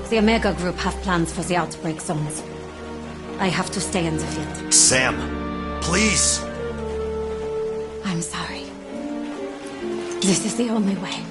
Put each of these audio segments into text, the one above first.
The Omega Group have plans for the outbreak zones. I have to stay in the field. Sam, please! I'm sorry. This is the only way.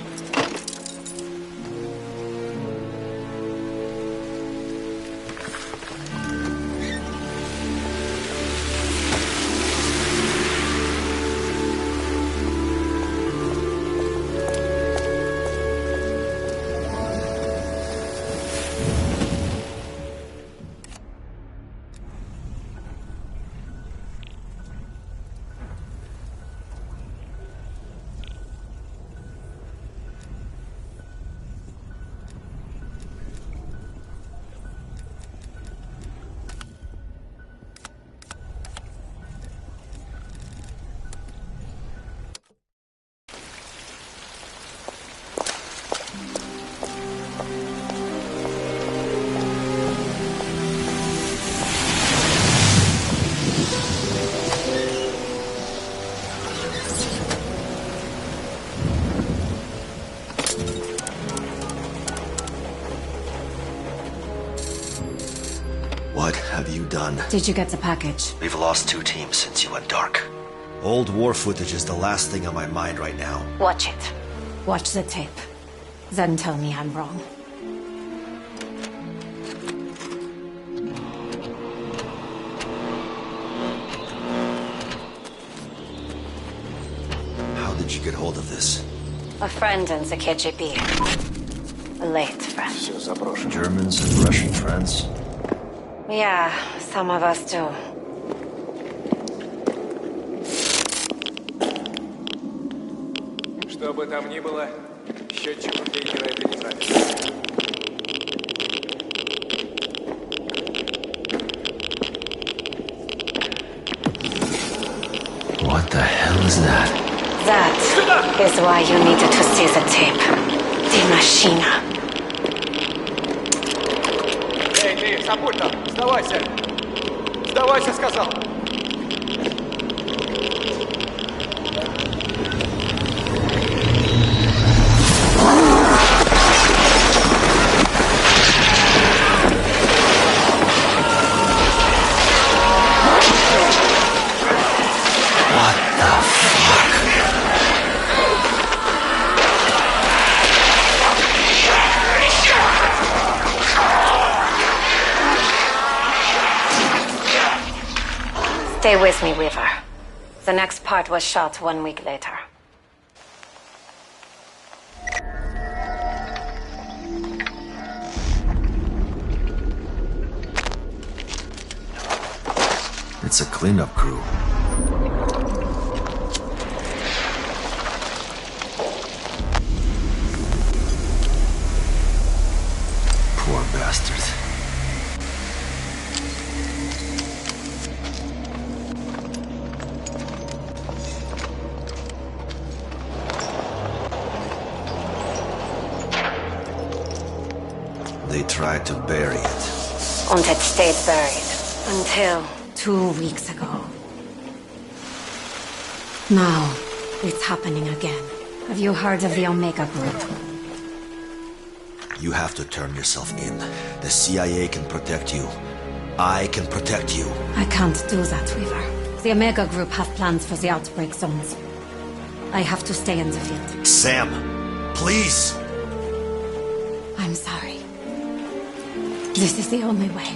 What have you done? Did you get the package? We've lost 2 teams since you went dark. Old war footage is the last thing on my mind right now. Watch it. Watch the tape. Then tell me I'm wrong. How did you get hold of this? A friend in the KGB. A late friend. Germans and Russian friends? Yeah, some of us do. Что бы там ни было, счетчик у Бейкера это не нравится. What the hell is that? That is why you needed to see the tape. The machine. Эй, ты, забудь там! Сдавайся! Сдавайся, сказал! Stay with me, Weaver. The next part was shot 1 week later. It's a cleanup crew. Poor bastard. They tried to bury it. And it stayed buried. Until 2 weeks ago. Now, it's happening again. Have you heard of the Omega Group? You have to turn yourself in. The CIA can protect you. I can protect you. I can't do that, Weaver. The Omega Group have plans for the outbreak zones. I have to stay in the field. Sam, please! I'm sorry. This is the only way.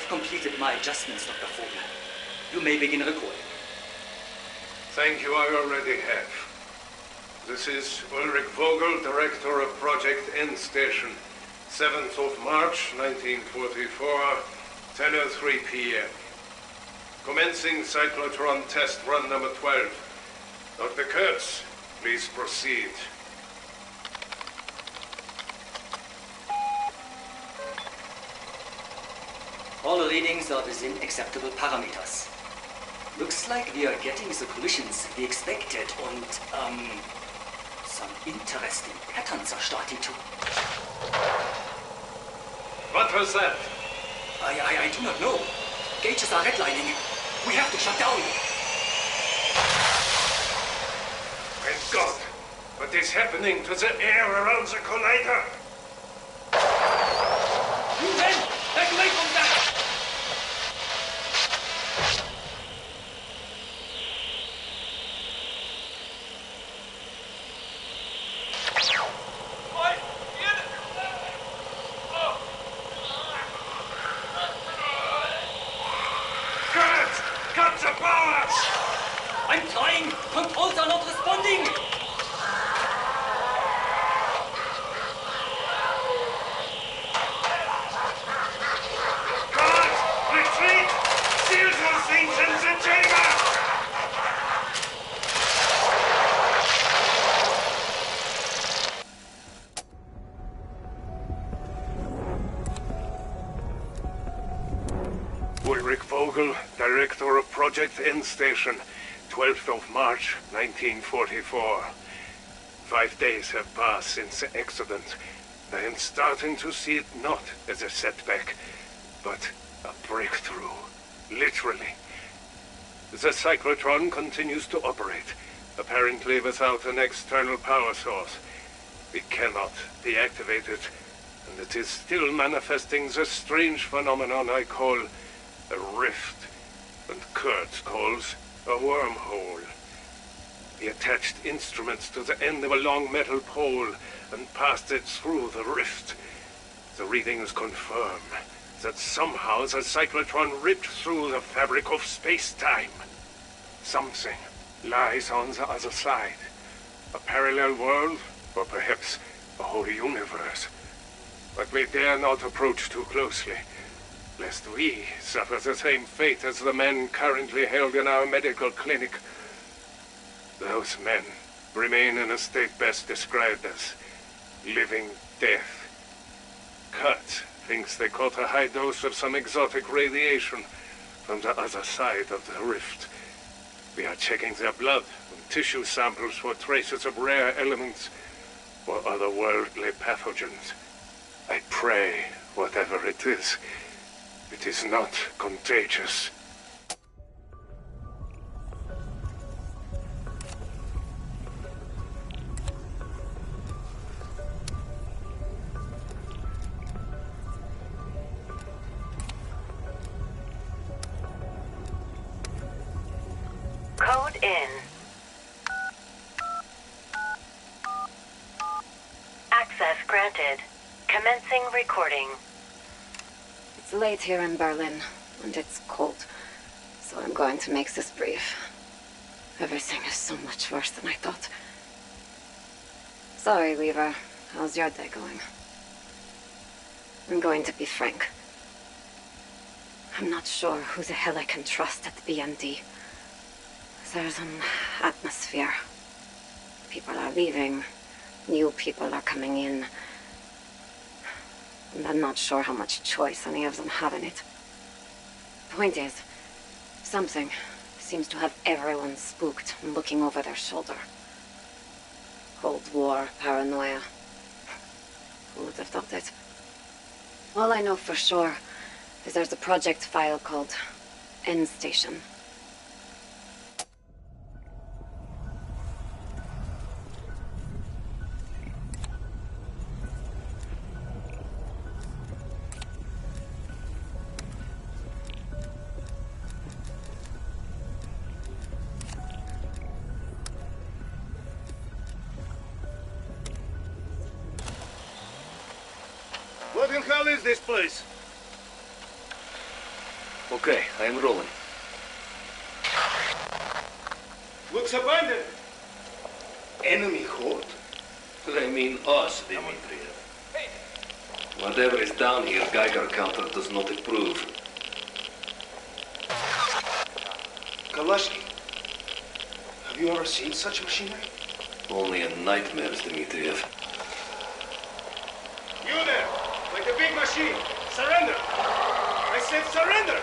have completed my adjustments, Dr. Vogel. You may begin recording. Thank you, I already have. This is Ulrich Vogel, Director of Project End Station. 7th of March, 1944, 10:03 p.m. Commencing cyclotron test run number 12. Dr. Kurtz, please proceed. All readings are within acceptable parameters. Looks like we are getting the collisions we expected and, some interesting patterns are starting to... What was that? I do not know. Gauges are redlining. We have to shut down. Thank God. What is happening to the air around the collider? You men! Back away from that! Cut the power! I'm trying! Controls are not responding! Guards! Retreat! Seal those things in the chamber! Ulrich Vogel, Director of Project End Station, 12th of March, 1944. 5 days have passed since the accident. I am starting to see it not as a setback, but a breakthrough. Literally. The cyclotron continues to operate, apparently without an external power source. We cannot deactivate it, and it is still manifesting the strange phenomenon I call a rift, and Kurtz calls a wormhole. He attached instruments to the end of a long metal pole and passed it through the rift. The readings confirm that somehow the cyclotron ripped through the fabric of space-time. Something lies on the other side. A parallel world, or perhaps a whole universe. But we dare not approach too closely, lest we suffer the same fate as the men currently held in our medical clinic. Those men remain in a state best described as living death. Kurtz thinks they caught a high dose of some exotic radiation from the other side of the rift. We are checking their blood and tissue samples for traces of rare elements or otherworldly pathogens. I pray, whatever it is not contagious. Code in. Access granted. Commencing recording. It's late here in Berlin, and it's cold, so I'm going to make this brief. Everything is so much worse than I thought. Sorry, Weaver. How's your day going? I'm going to be frank. I'm not sure who the hell I can trust at the BND. There's an atmosphere. People are leaving. New people are coming in. And I'm not sure how much choice any of them have in it. Point is, something seems to have everyone spooked and looking over their shoulder. Cold War paranoia. Who would have thought it? All I know for sure is there's a project file called End Station. What in hell is this place? Okay, I am rolling. Looks abandoned. Enemy horde? They mean us, Dmitriev. Whatever is down here, Geiger counter does not approve. Kalashki. Have you ever seen such machinery? Only in nightmares, Dmitriev. You there! Like a big machine! Surrender! I said surrender!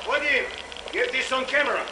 Vadim, get this on camera.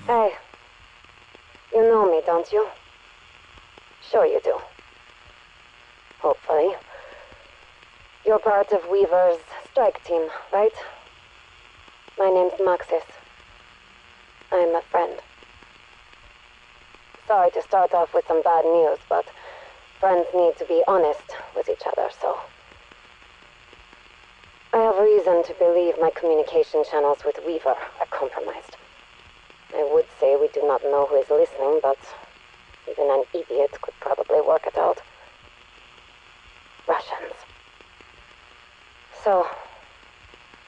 Hey. You know me, don't you? Sure you do. Hopefully. You're part of Weaver's strike team, right? My name's Maxis. I'm a friend. Sorry to start off with some bad news, but friends need to be honest with each other, so... I have reason to believe my communication channels with Weaver are compromised. I would say we do not know who is listening, but even an idiot could probably work it out. Russians. So,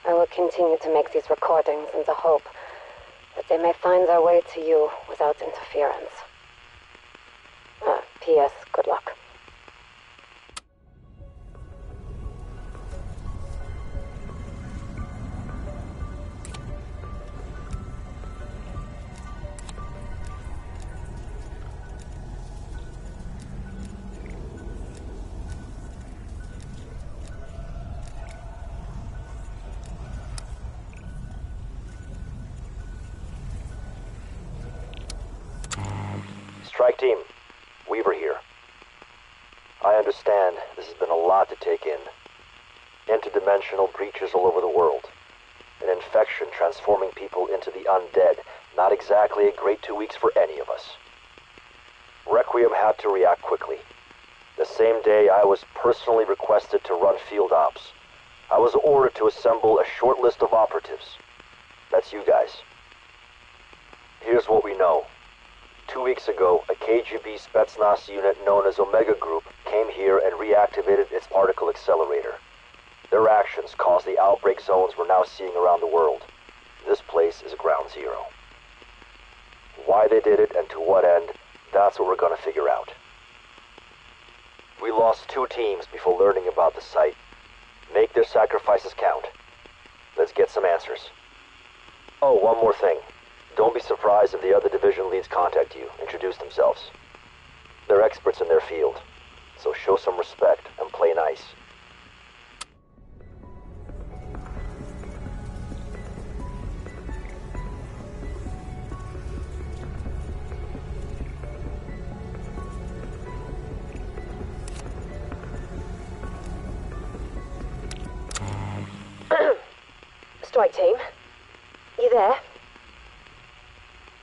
I will continue to make these recordings in the hope that they may find their way to you without interference. P.S. Good luck. Strike team, Weaver here. I understand this has been a lot to take in. Interdimensional breaches all over the world. An infection transforming people into the undead. Not exactly a great 2 weeks for any of us. Requiem had to react quickly. The same day I was personally requested to run field ops. I was ordered to assemble a short list of operatives. That's you guys. Here's what we know. 2 weeks ago, a KGB Spetsnaz unit known as Omega Group came here and reactivated its particle accelerator. Their actions caused the outbreak zones we're now seeing around the world. This place is ground zero. Why they did it and to what end, that's what we're gonna figure out. We lost 2 teams before learning about the site. Make their sacrifices count. Let's get some answers. Oh, one more thing. Don't be surprised if the other division leads contact you, introduce themselves. They're experts in their field, so show some respect and play nice. Strike team, you there?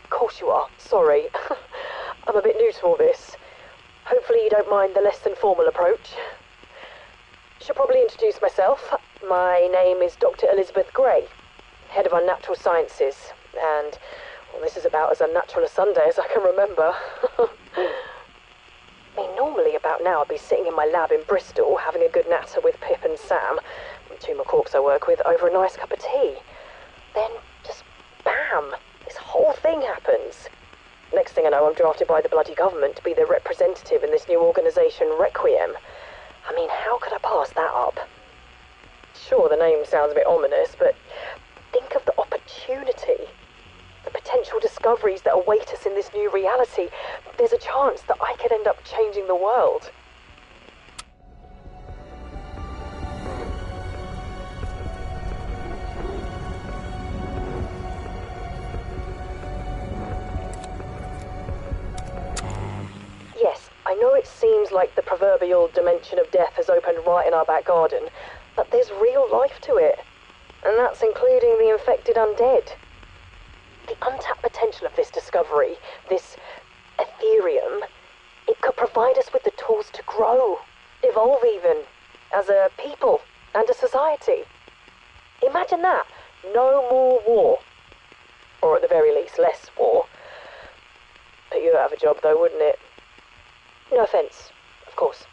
Of course you are. Sorry. I'm a bit new to all this. Hopefully you don't mind the less than formal approach. Should probably introduce myself. My name is Dr. Elizabeth Gray, Head of Unnatural Sciences, and well, this is about as unnatural a Sunday as I can remember. I mean, normally about now I'd be sitting in my lab in Bristol having a good natter with Pip and Sam, two McCorks I work with, over a nice cup of tea. Then, just bam, this whole thing happens. Next thing I know, I'm drafted by the bloody government to be their representative in this new organisation, Requiem. I mean, how could I pass that up? Sure, the name sounds a bit ominous, but think of the opportunity. The potential discoveries that await us in this new reality. There's a chance that I could end up changing the world. Yes, I know it seems like the proverbial dimension of death has opened right in our back garden, but there's real life to it. And that's including the infected undead. The untapped potential of this discovery, this Ethereum, it could provide us with the tools to grow, evolve even, as a people and a society. Imagine that. No more war. Or at the very least, less war. Put you out of a job though, wouldn't it? No offence, of course.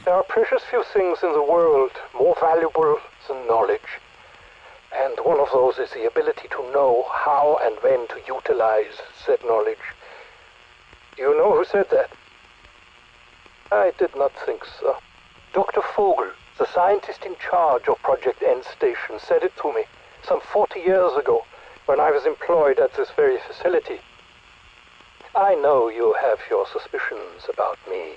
There are precious few things in the world more valuable than knowledge. And one of those is the ability to know how and when to utilize said knowledge. Do you know who said that? I did not think so. Dr. Vogel, the scientist in charge of Project End Station, said it to me some 40 years ago when I was employed at this very facility. I know you have your suspicions about me.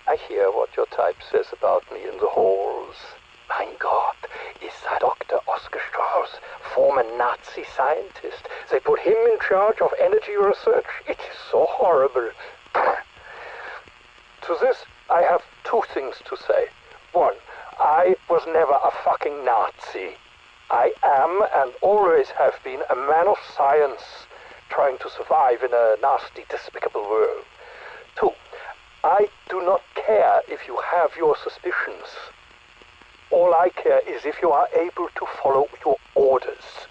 I hear what your type says about me in the halls. Mein Gott, is that Dr. Oscar Strauss, former Nazi scientist? They put him in charge of energy research. It is so horrible. To this, I have two things to say. One, I was never a fucking Nazi. I am and always have been a man of science, trying to survive in a nasty, despicable world. Two, I do not care if you have your suspicions. All I care is if you are able to follow your orders.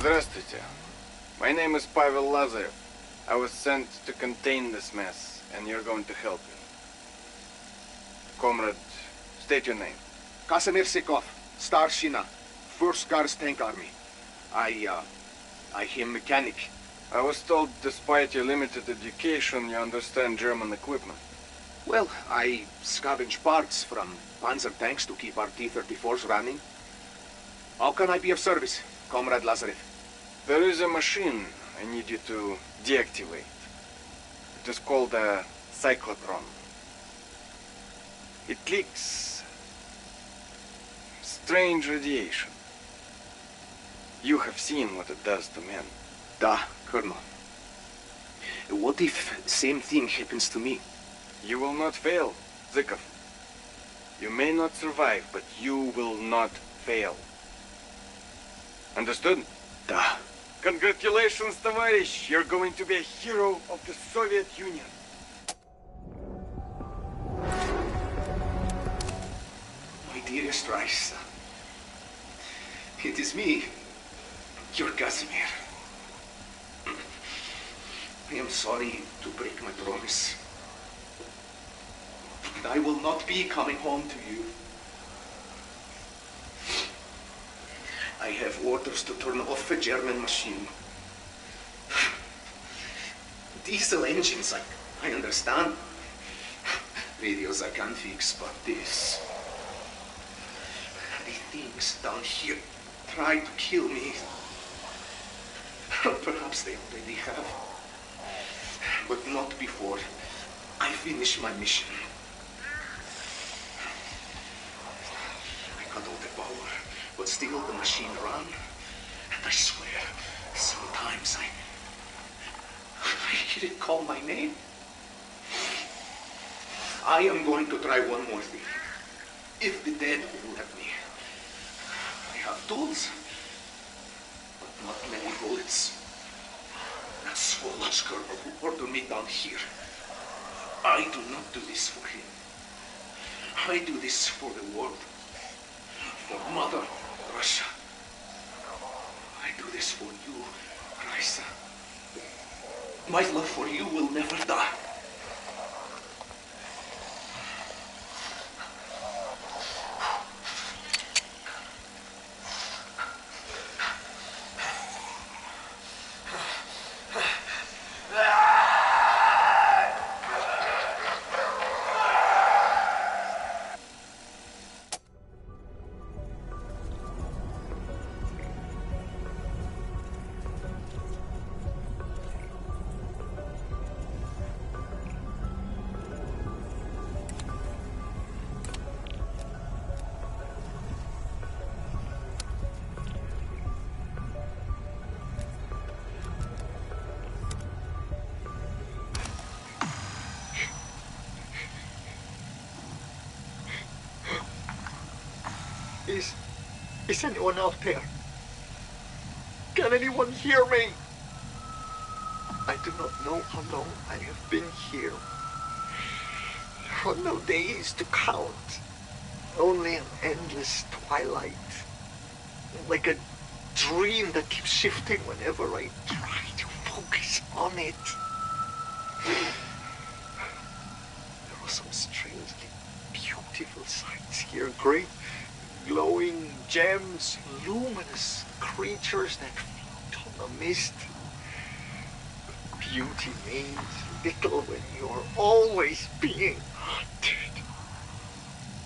Здравствуйте. My name is Pavel Lazarev. I was sent to contain this mess, and you're going to help me. Comrade, state your name. Kasimir Sikov, Starshina, 1st Guards Tank Army. I am mechanic. I was told, despite your limited education, you understand German equipment. Well, I scavenge parts from panzer tanks to keep our T-34s running. How can I be of service, Comrade Lazarev? There is a machine I need you to deactivate. It is called a cyclotron. It leaks strange radiation. You have seen what it does to men. Da, Colonel. What if same thing happens to me? You will not fail, Zykov. You may not survive, but you will not fail. Understood? Da. Congratulations, товарищ! You're going to be a hero of the Soviet Union. My dearest Raisa, it is me, your Casimir. I am sorry to break my promise. But I will not be coming home to you. I have orders to turn off a German machine. Diesel engines, I understand. Radios I can fix, but this... The things down here try to kill me. Perhaps they already have. But not before I finish my mission. I got all the power, but still the machine ran. And I swear, sometimes I hear it call my name. I am going to try one more thing. If the dead will let me. I have tools, but not many bullets. That Swolochka who ordered me down here. I do not do this for him. I do this for the world. For Mother Russia. I do this for you, Raisa. My love for you will never die. Is anyone out there? Can anyone hear me? I do not know how long I have been here. There are no days to count. Only an endless twilight. Like a dream that keeps shifting whenever I try to focus on it. There are some strangely beautiful sights here. Great glowing gems, luminous creatures that float on the mist. Beauty means little when you're always being hunted.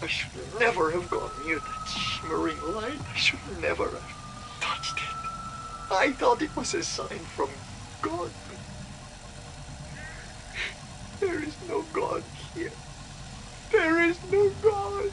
I should never have gone near that shimmering light. I should never have touched it. I thought it was a sign from God. There is no God here. There is no God.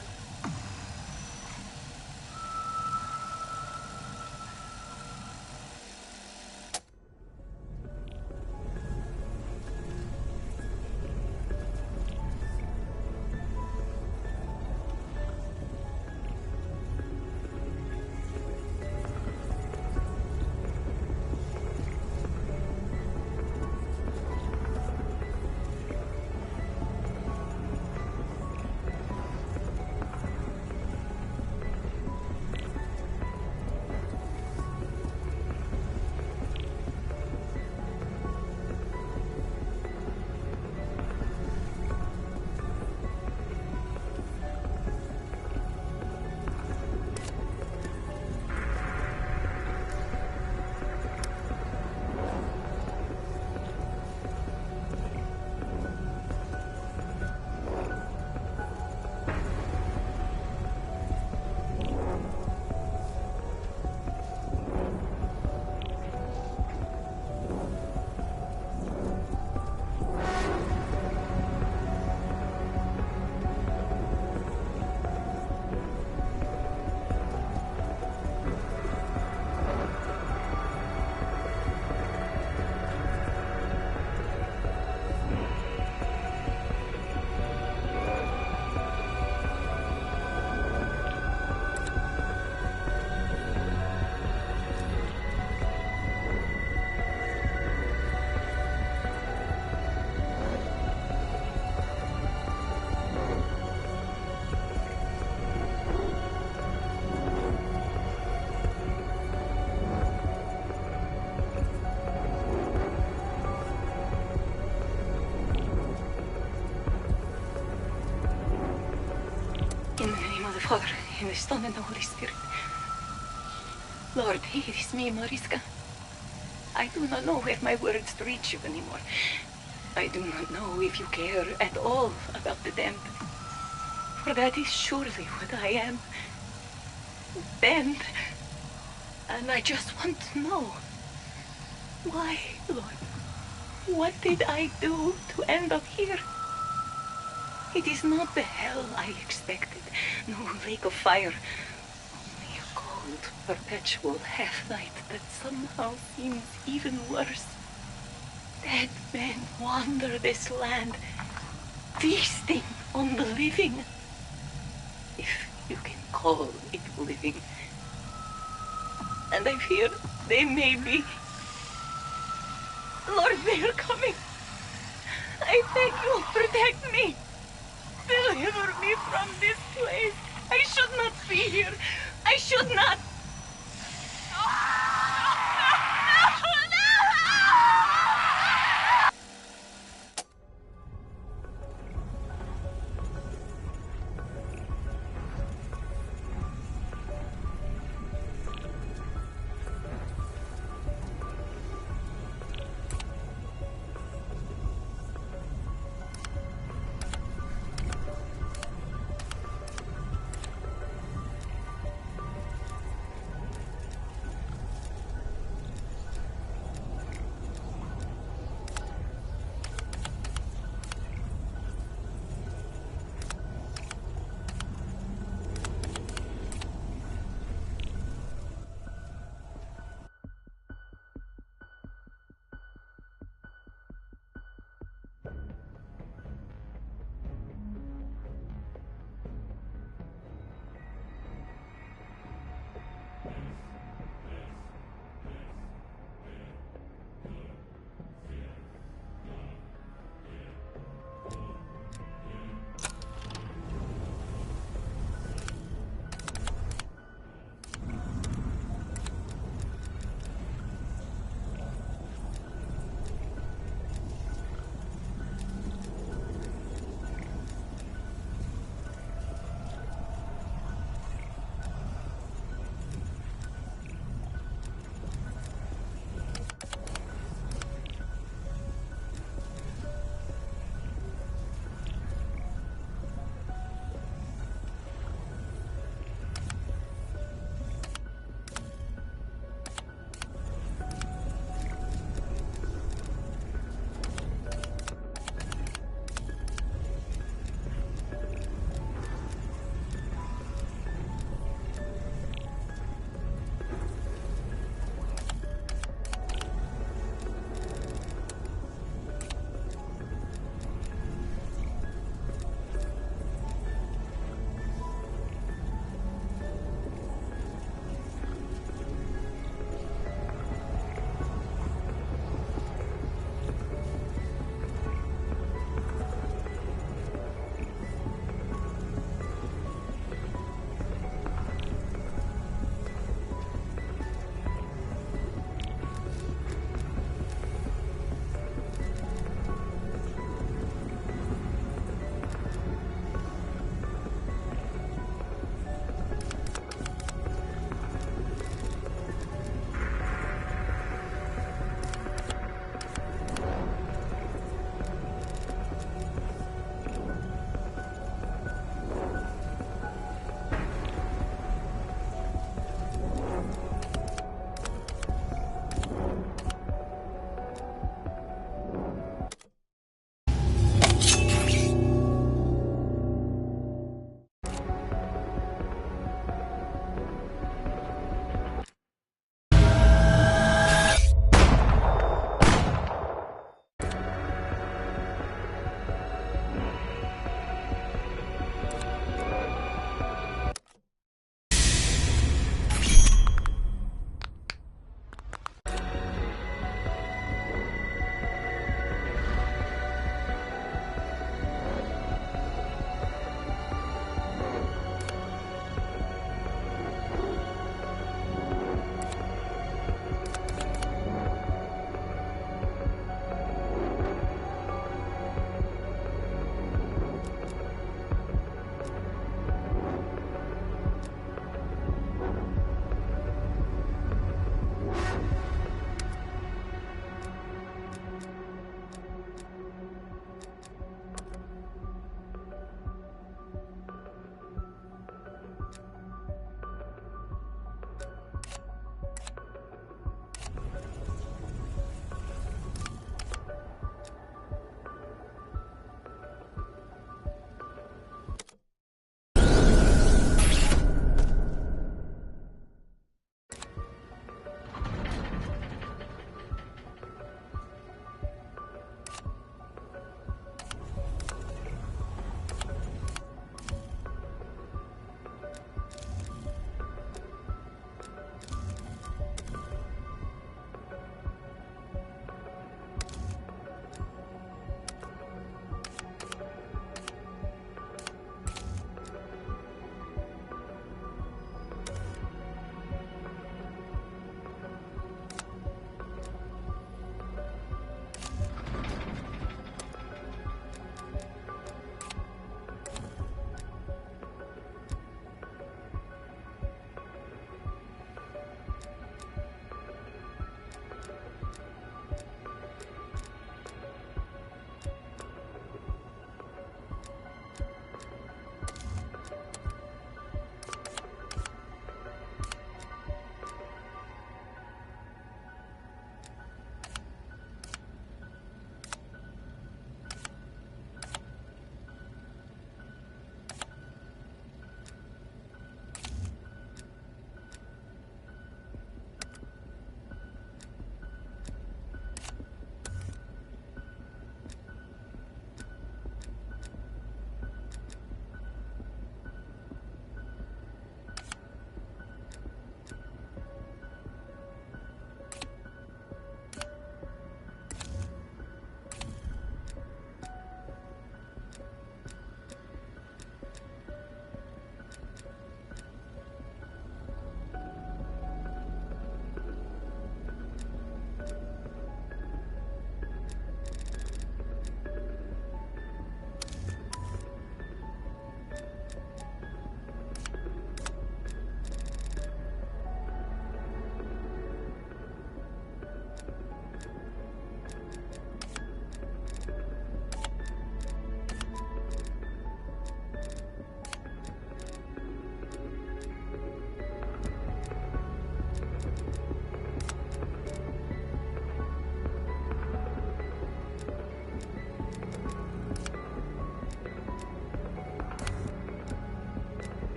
the Father, and the Son, and the Holy Spirit. Lord, it is me, Mariska. I do not know if my words reach you anymore. I do not know if you care at all about the damned. For that is surely what I am. Damned. And I just want to know. Why, Lord? What did I do to end up here? It is not the hell I expected. No lake of fire. Only a cold, perpetual half-light that somehow seems even worse. Dead men wander this land, feasting on the living. If you can call it living. And I fear they may be. Lord, they are coming. I beg you, protect me. Deliver me from this place. I should not be here. I should not.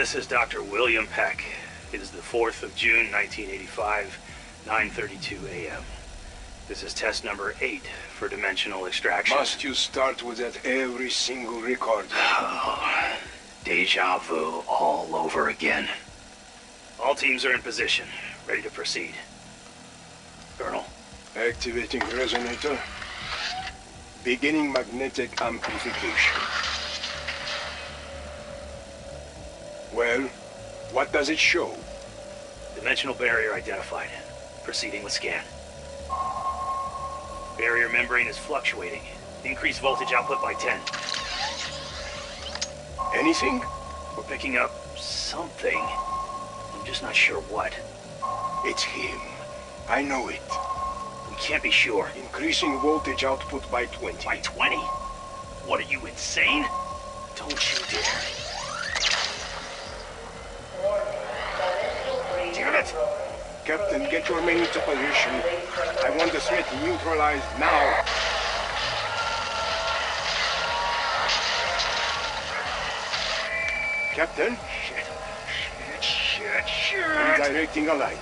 This is Dr. William Peck. It is the 4th of June, 1985, 9:32 a.m. This is test number 8 for dimensional extraction. Must you start with that every single record? Oh, deja vu all over again. All teams are in position, ready to proceed. Colonel. Activating resonator. Beginning magnetic amplification. Well, what does it show? Dimensional barrier identified. Proceeding with scan. Barrier membrane is fluctuating. Increase voltage output by 10. Anything? We're picking up something. I'm just not sure what. It's him. I know it. We can't be sure. Increasing voltage output by 20. By 20? What, are you insane? Don't you dare. Damn it! Captain, get your men into position. I want the threat neutralized now. Captain? Shit. Redirecting alignment.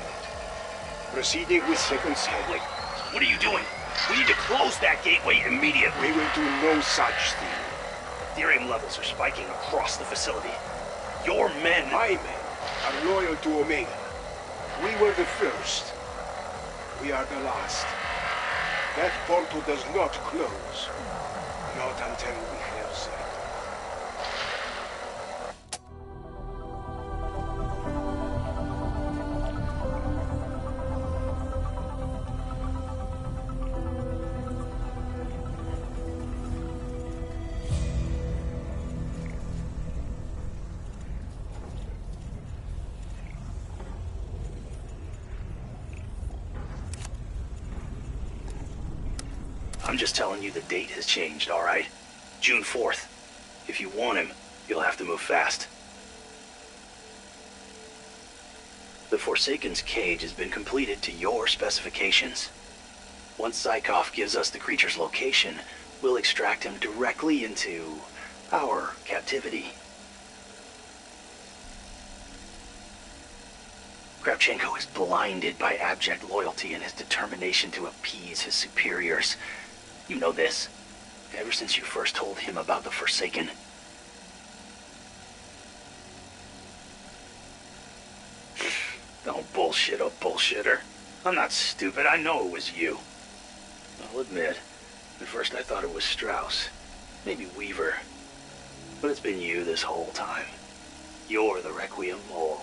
Proceeding with second scan. Wait, what are you doing? We need to close that gateway immediately. We will do no such thing. Therium levels are spiking across the facility. Your men... My men are loyal to Omega. We were the first. We are the last. That portal does not close. Not until we have said. I'm just telling you the date has changed, all right? June 4th. If you want him, you'll have to move fast. The Forsaken's cage has been completed to your specifications. Once Zykov gives us the creature's location, we'll extract him directly into our captivity. Kravchenko is blinded by abject loyalty and his determination to appease his superiors. You know this, ever since you first told him about the Forsaken. Don't bullshit a bullshitter. I'm not stupid, I know it was you. I'll admit, at first I thought it was Strauss, maybe Weaver. But it's been you this whole time. You're the Requiem mole.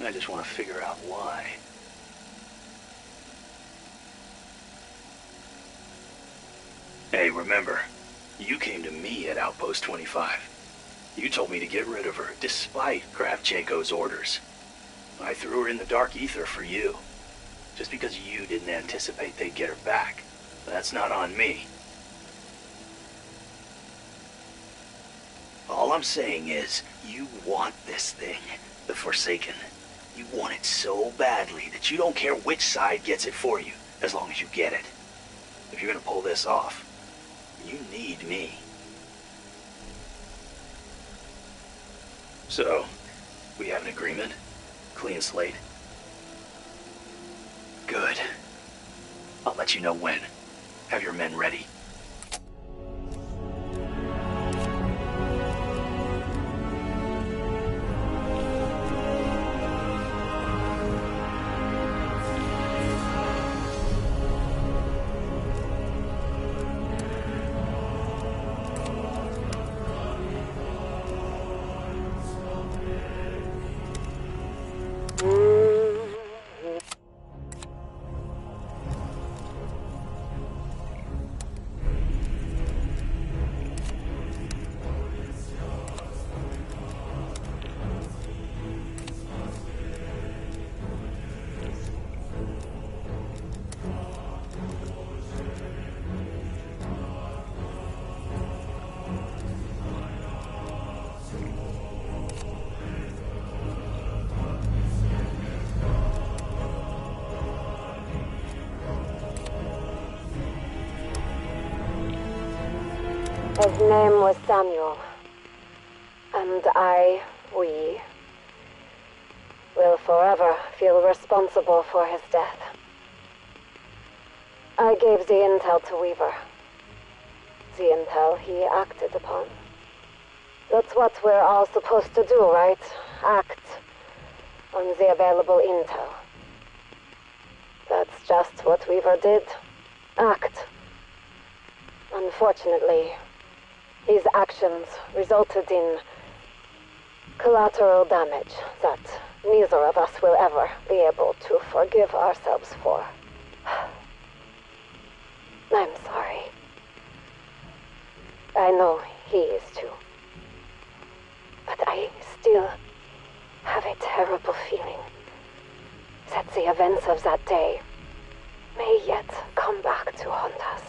I just want to figure out why. Hey, remember, you came to me at Outpost 25. You told me to get rid of her, despite Kravchenko's orders. I threw her in the dark ether for you, just because you didn't anticipate they'd get her back. That's not on me. All I'm saying is, you want this thing, the Forsaken. You want it so badly that you don't care which side gets it for you, as long as you get it. If you're gonna pull this off, you need me. So, we have an agreement? Clean slate? Good. I'll let you know when. Have your men ready. His name was Samuel, and I We will forever feel responsible for his death. I gave the intel to Weaver. The intel he acted upon. That's what we're all supposed to do, right? Act on the available intel. That's just what Weaver did. Act. Unfortunately, his actions resulted in collateral damage that neither of us will ever be able to forgive ourselves for. I'm sorry. I know he is too. But I still have a terrible feeling that the events of that day may yet come back to haunt us.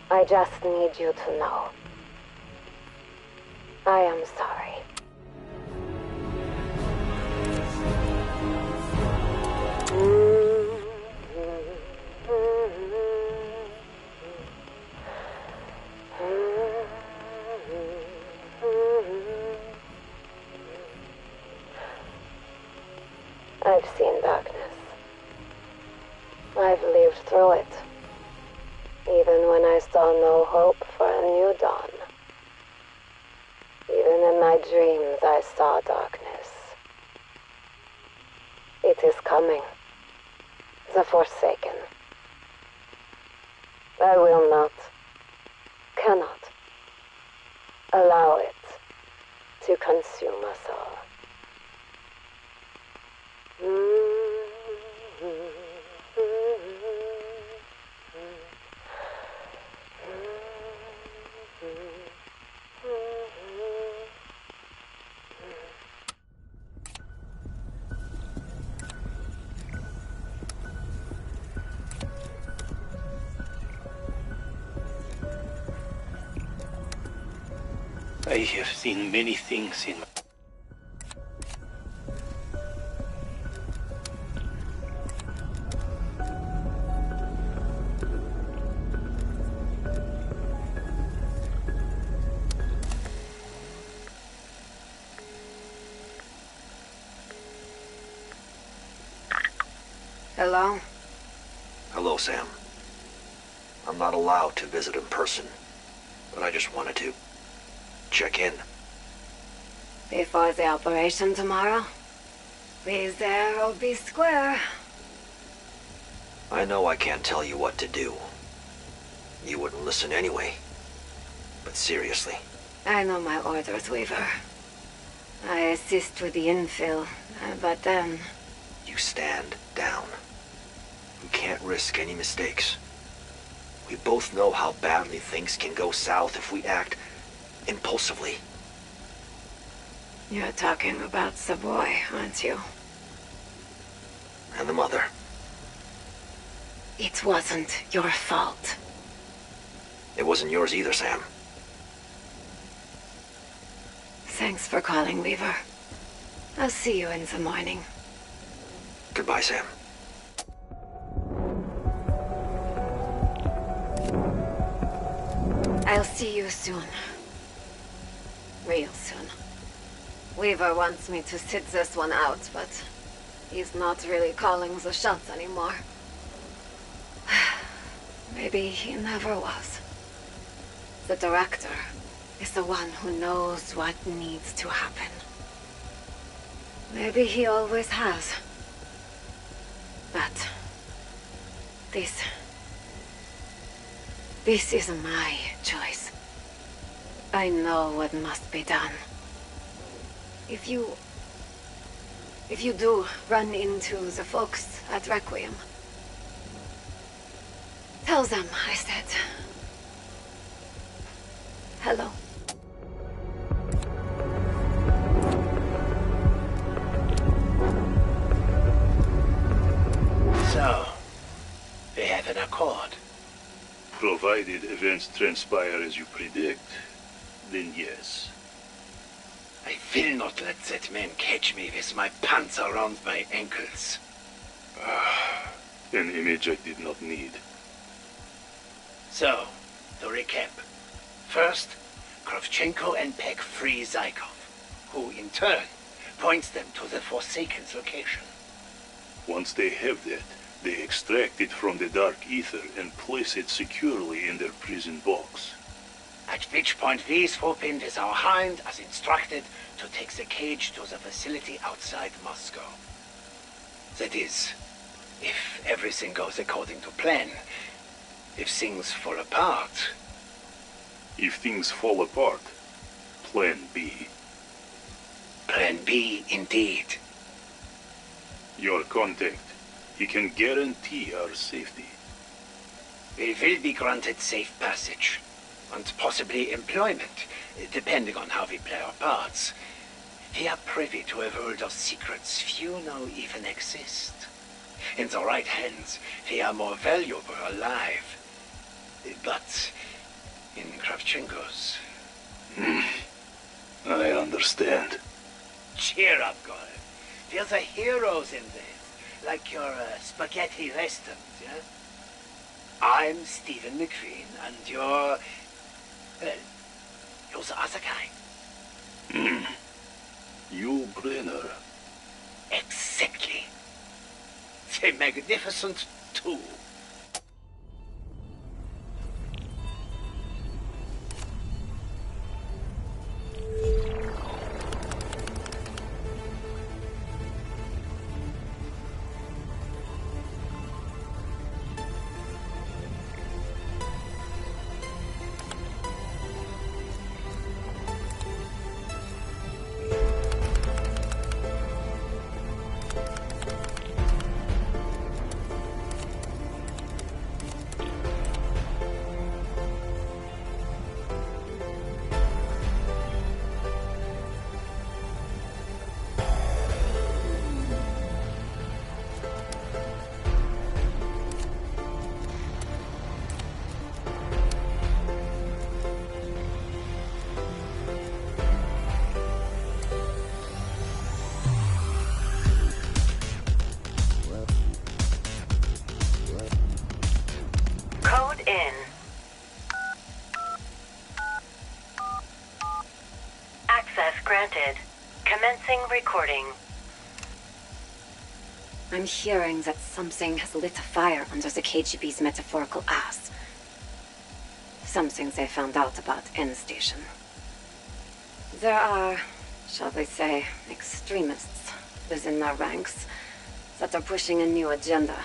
I just need you to know. I am sorry. I've seen darkness. I've lived through it. Even when I saw no hope for a new dawn. Even in my dreams I saw darkness. It is coming. The Forsaken. I will not, cannot, allow it to consume us all. I have seen many things in my... Hello? Hello, Sam. I'm not allowed to visit in person, but I just wanted to check in. Before the operation tomorrow? Be there or be square. I know I can't tell you what to do. You wouldn't listen anyway. But seriously. I know my orders, Weaver. I assist with the infill, but then... You stand down. We can't risk any mistakes. We both know how badly things can go south if we act impulsively. You're talking about the boy, aren't you? And the mother. It wasn't your fault. It wasn't yours either, Sam. Thanks for calling, Weaver. I'll see you in the morning. Goodbye, Sam. I'll see you soon. Real soon. Weaver wants me to sit this one out, but he's not really calling the shots anymore. Maybe he never was. The director is the one who knows what needs to happen. Maybe he always has. But this is my choice. I know what must be done. If you do run into the folks at Requiem, tell them I said hello. So, they have an accord. Provided events transpire as you predict, then yes. I will not let that man catch me with my pants around my ankles. An image I did not need. So, to recap. First, Kravchenko and Peck free Zykov, who in turn points them to the Forsaken's location. Once they have that, they extract it from the dark ether and place it securely in their prison box. At which point we swoop in with our hind as instructed to take the cage to the facility outside Moscow. That is, if everything goes according to plan. If things fall apart... If things fall apart, Plan B. Plan B, indeed. Your contact. He can guarantee our safety. We will be granted safe passage, and possibly employment, depending on how we play our parts. We are privy to a world of secrets few know even exist. In the right hands, we are more valuable alive. But in Kravchenko's... I understand. Cheer up, Goyle. We're the heroes in this, like your spaghetti westerns, yeah? I'm Stephen McQueen, and you're... well, you're the other guy. You Brenner. Exactly. The magnificent two. Code in. Access granted. Commencing recording. I'm hearing that something has lit a fire under the KGB's metaphorical ass. Something they found out about N Station. There are, shall we say, extremists within their ranks that are pushing a new agenda.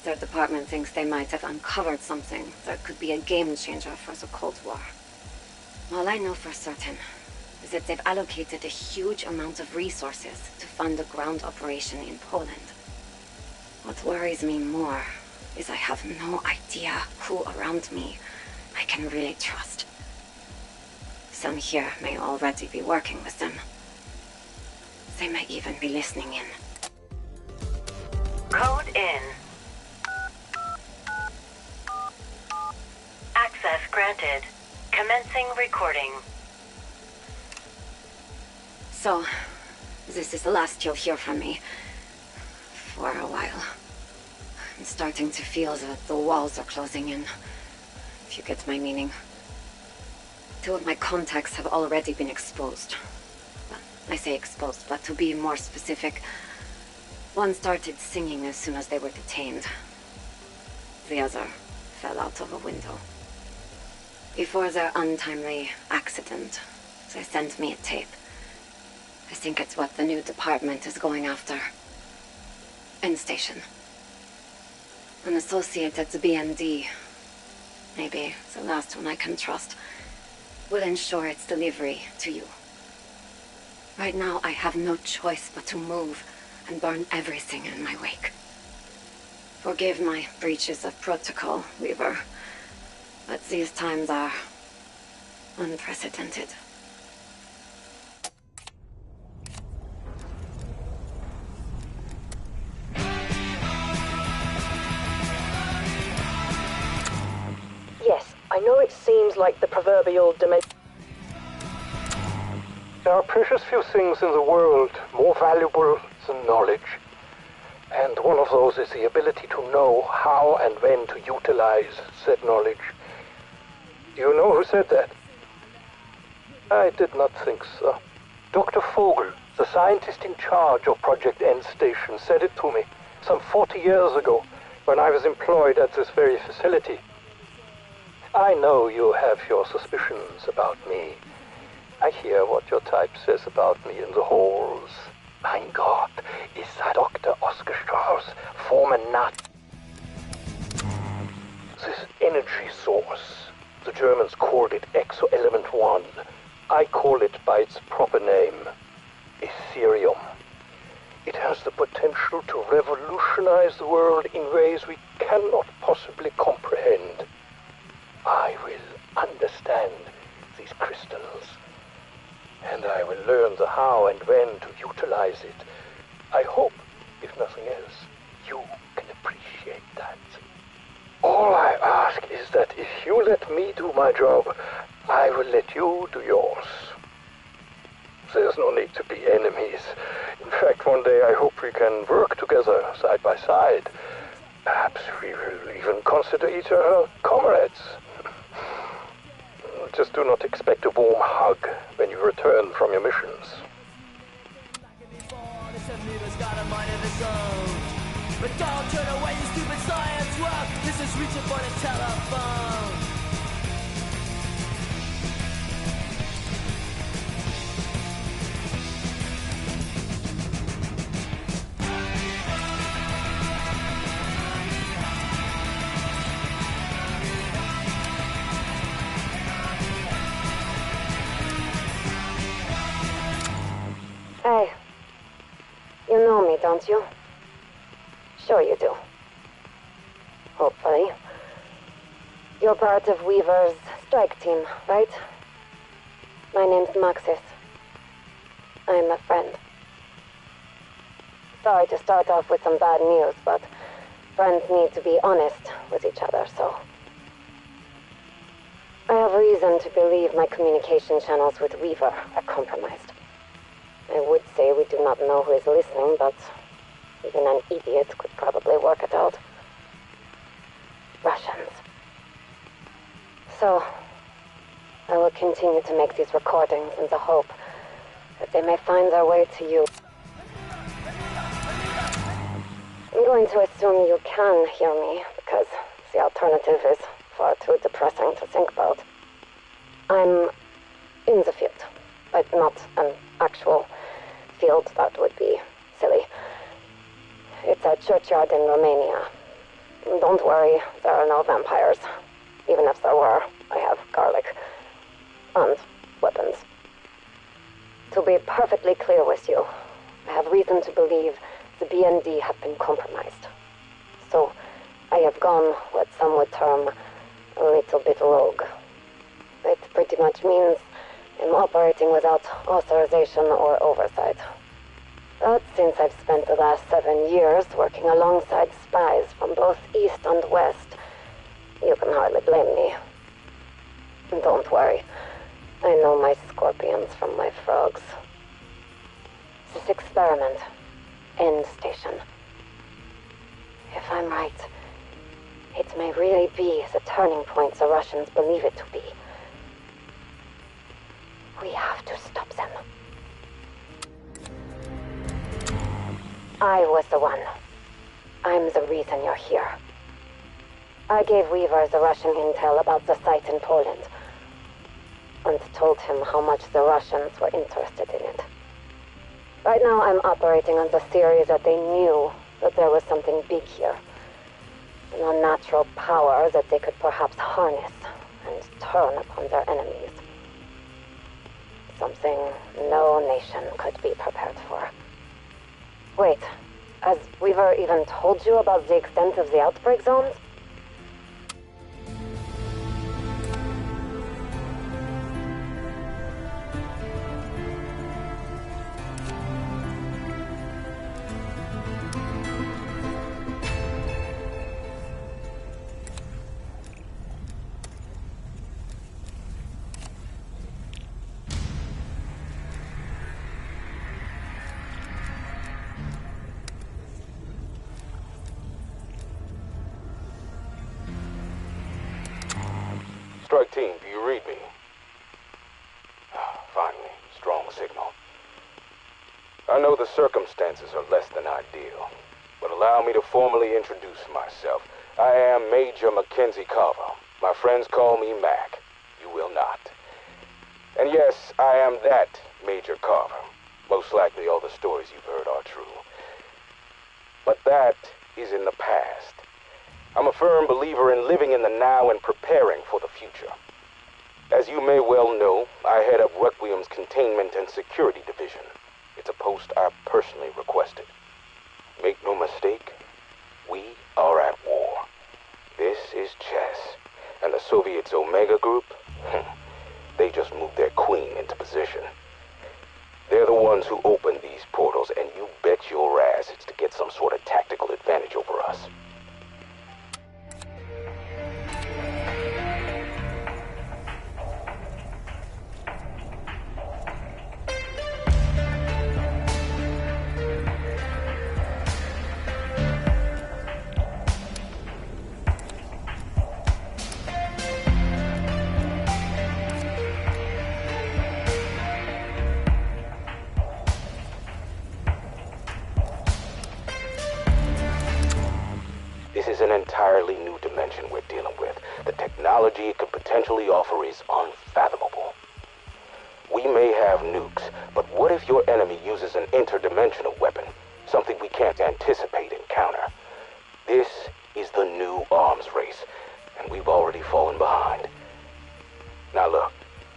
Their department thinks they might have uncovered something that could be a game changer for the Cold War. All I know for certain is that they've allocated a huge amount of resources to fund a ground operation in Poland. What worries me more is I have no idea who around me I can really trust. Some here may already be working with them. They may even be listening in. Code in. Access granted. Commencing recording. So, this is the last you'll hear from me. For a while. I'm starting to feel that the walls are closing in. If you get my meaning. 2 of my contacts have already been exposed. Well, I say exposed, but to be more specific, one started singing as soon as they were detained. The other fell out of a window. Before their untimely accident, they sent me a tape. I think it's what the new department is going after. N Station. An associate at the BND, maybe the last one I can trust, will ensure its delivery to you. Right now, I have no choice but to move and burn everything in my wake. Forgive my breaches of protocol, Weaver, but these times are unprecedented. Yes, I know it seems like the proverbial dimension. There are precious few things in the world more valuable than knowledge. And one of those is the ability to know how and when to utilize said knowledge. Do you know who said that? I did not think so. Dr. Vogel, the scientist in charge of Project End Station, said it to me some 40 years ago when I was employed at this very facility. I know you have your suspicions about me. I hear what your type says about me in the halls. Mein Gott, is that Dr. Oscar Strauss, former Nazi? This energy source, the Germans called it Exo-Element 1. I call it by its proper name, Ethereum. It has the potential to revolutionize the world in ways we cannot possibly comprehend. I will understand these crystals, and I will learn the how and when to utilize it. I hope, if nothing else, you can appreciate that. All I ask is that if you let me do my job, I will let you do yours. There's no need to be enemies. In fact, one day I hope we can work together, side by side. Perhaps we will even consider each other comrades. Just do not expect a warm hug when you return from your missions. But don't turn away, you stupid science work. This is reaching for the telephone. Hey, you know me, don't you? Sure you do. Hopefully. You're part of Weaver's strike team, right? My name's Maxis. I'm a friend. Sorry to start off with some bad news, but friends need to be honest with each other, so... I have reason to believe my communication channels with Weaver are compromised. I would say we do not know who is listening, but even an idiot could probably work it out. Russians. So, I will continue to make these recordings in the hope that they may find their way to you. I'm going to assume you can hear me, because the alternative is far too depressing to think about. I'm in the field, but not an actual field. That would be silly. It's a churchyard in Romania. Don't worry, there are no vampires. Even if there were, I have garlic. And weapons. To be perfectly clear with you, I have reason to believe the BND have been compromised. So, I have gone what some would term a little bit rogue. It pretty much means I'm operating without authorization or oversight. But since I've spent the last 7 years working alongside spies from both East and West, you can hardly blame me. Don't worry, I know my scorpions from my frogs. This experiment, End Station. If I'm right, it may really be the turning point the Russians believe it to be. We have to stop them. I was the one. I'm the reason you're here. I gave Weaver the Russian intel about the site in Poland, and told him how much the Russians were interested in it. Right now I'm operating on the theory that they knew that there was something big here. An unnatural power that they could perhaps harness and turn upon their enemies. Something no nation could be prepared for. Wait, has Weaver even told you about the extent of the outbreak zones? Strike team, do you read me? I know the circumstances are less than ideal, but allow me to formally introduce myself. I am Major Mackenzie Carver. My friends call me Mac. You will not. And yes, I am that Major Carver. Most likely all the stories you've heard are true. But that is in the past. I'm a firm believer in living in the now and preparing for the future. As you may well know, I head up Requiem's Containment and Security Division. It's a post I personally requested. Make no mistake, we are at war. This is chess. And the Soviets' Omega Group, they just moved their queen into position. They're the ones who opened these portals, and you bet your ass it's to get some sort of tactical advantage over us. This is an entirely new dimension we're dealing with. The technology it could potentially offer is unfathomable. We may have nukes, but what if your enemy uses an interdimensional weapon? Something we can't anticipate and counter. This is the new arms race, and we've already fallen behind. Now look,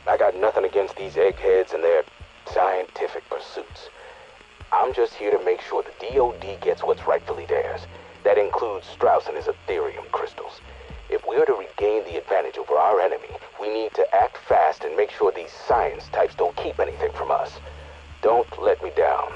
I got nothing against these eggheads and their scientific pursuits. I'm just here to make sure the DoD gets what's rightfully theirs. That includes Strauss and his Ethereum crystals. If we're to regain the advantage over our enemy, we need to act fast and make sure these science types don't keep anything from us. Don't let me down.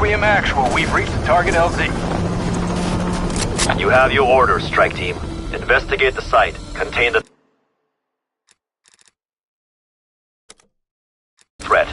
Requiem Actual. We've reached the target LZ. You have your orders, strike team. Investigate the site. Contain the threat.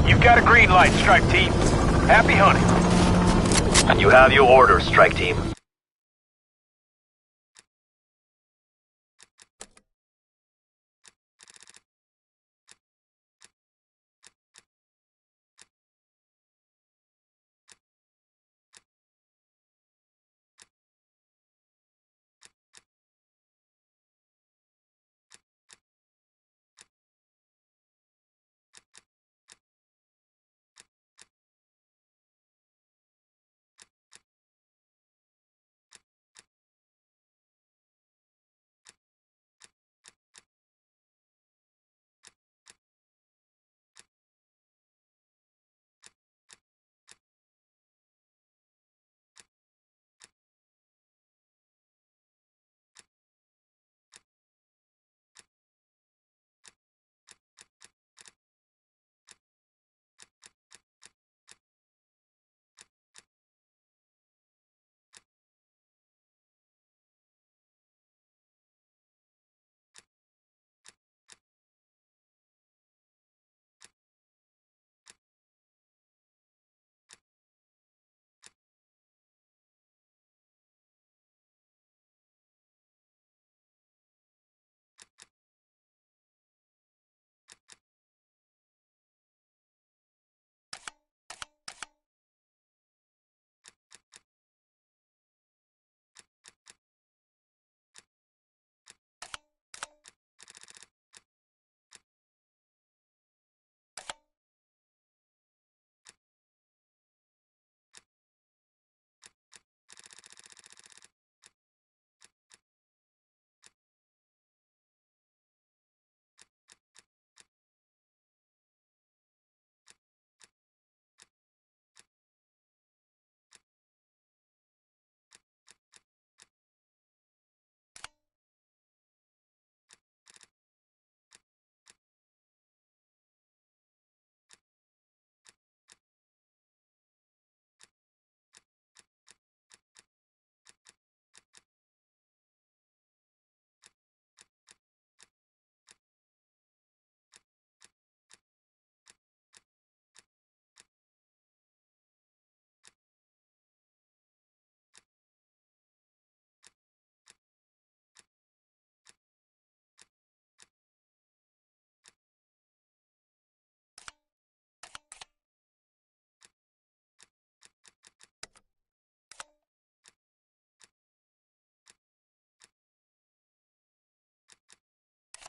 You've got a green light, strike team. Happy hunting. You have your orders, strike team.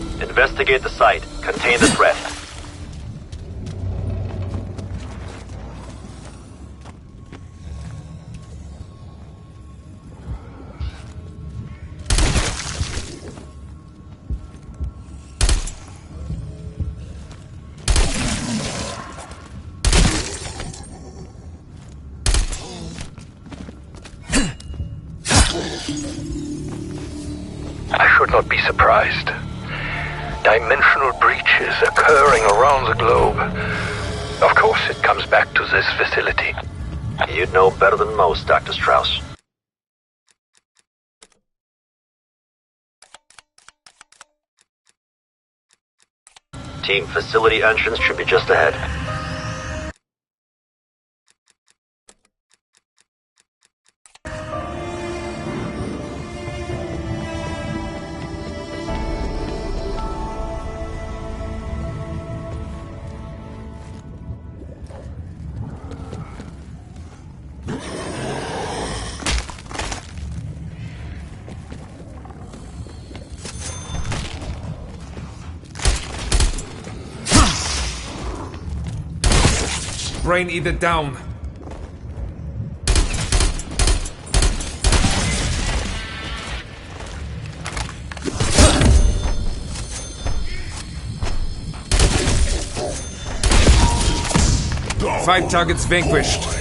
Investigate the site. Contain the threat. I should not be surprised. Dimensional breaches occurring around the globe. Of course it comes back to this facility. You'd know better than most, Dr. Strauss. Team, facility entrance should be just ahead. Brain eater down. Five targets vanquished.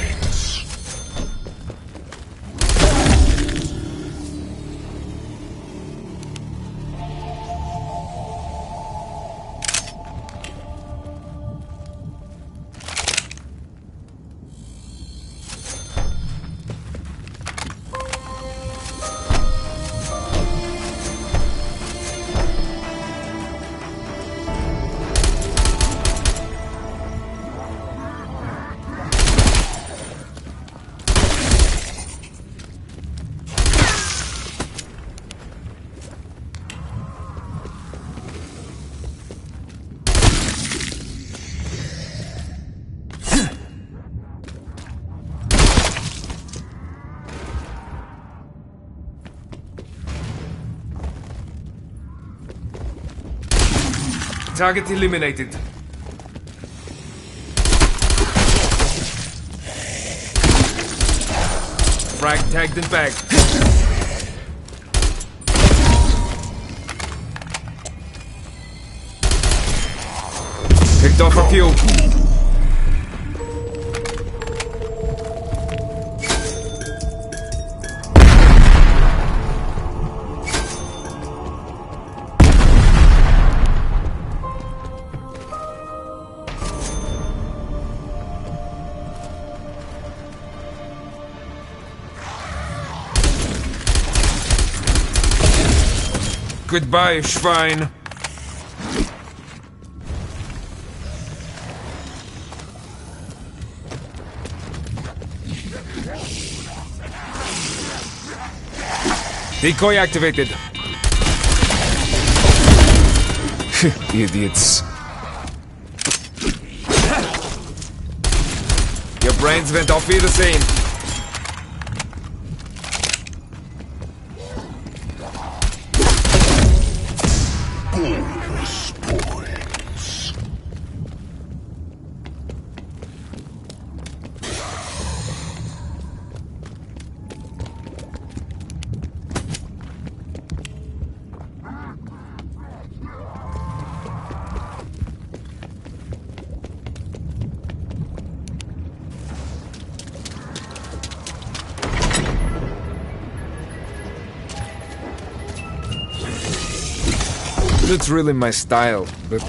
Target eliminated. Frag tagged and bagged. Picked off a few. Goodbye, Schwein. Decoy activated. Idiots. Your brains went off Wiedersehen. It's really my style, but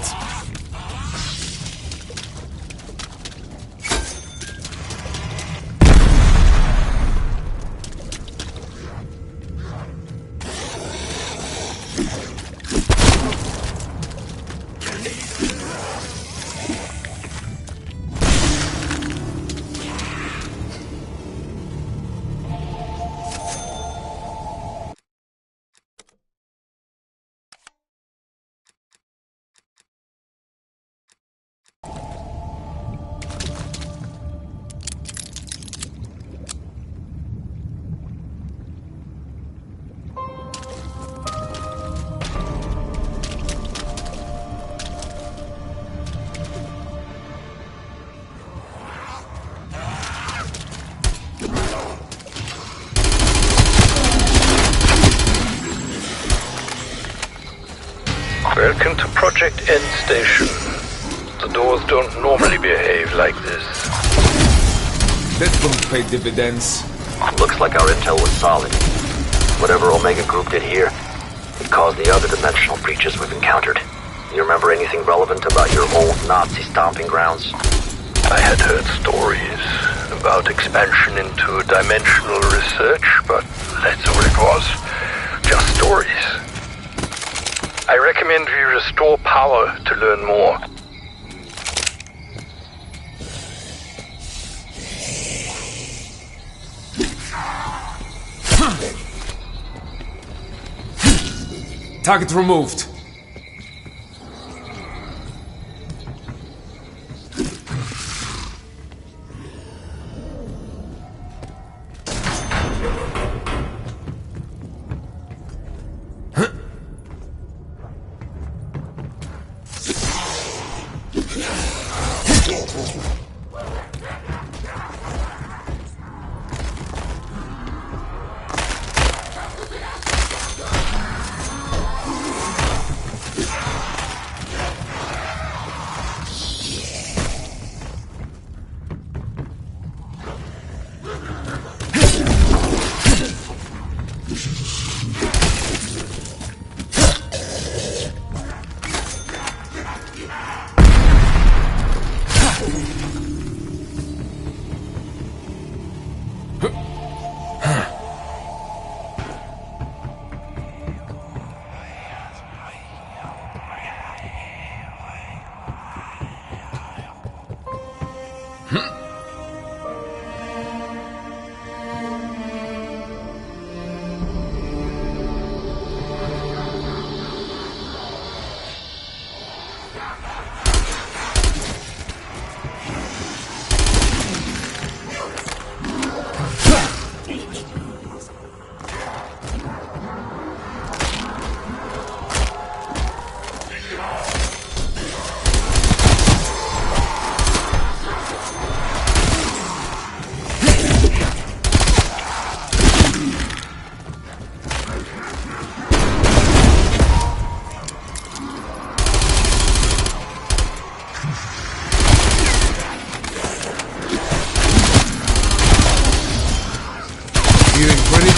Welcome to Project End Station. The doors don't normally behave like this. That won't pay dividends. Looks like our intel was solid. Whatever Omega Group did here, it caused the other dimensional breaches we've encountered. You remember anything relevant about your old Nazi stomping grounds? I had heard stories about expansion into dimensional research, but that's all it was. Just stories. I recommend we restore power to learn more. Target removed.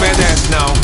Badass now.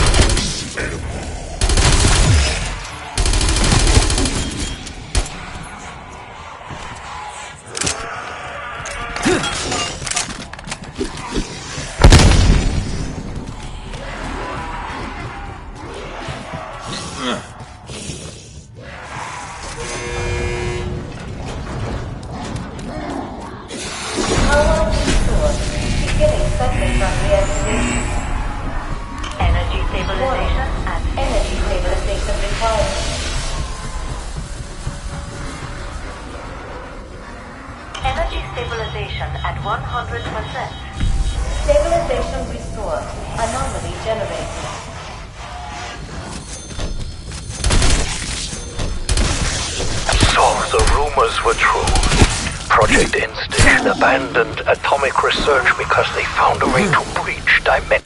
Abandoned atomic research because they found a way to breach dimensions.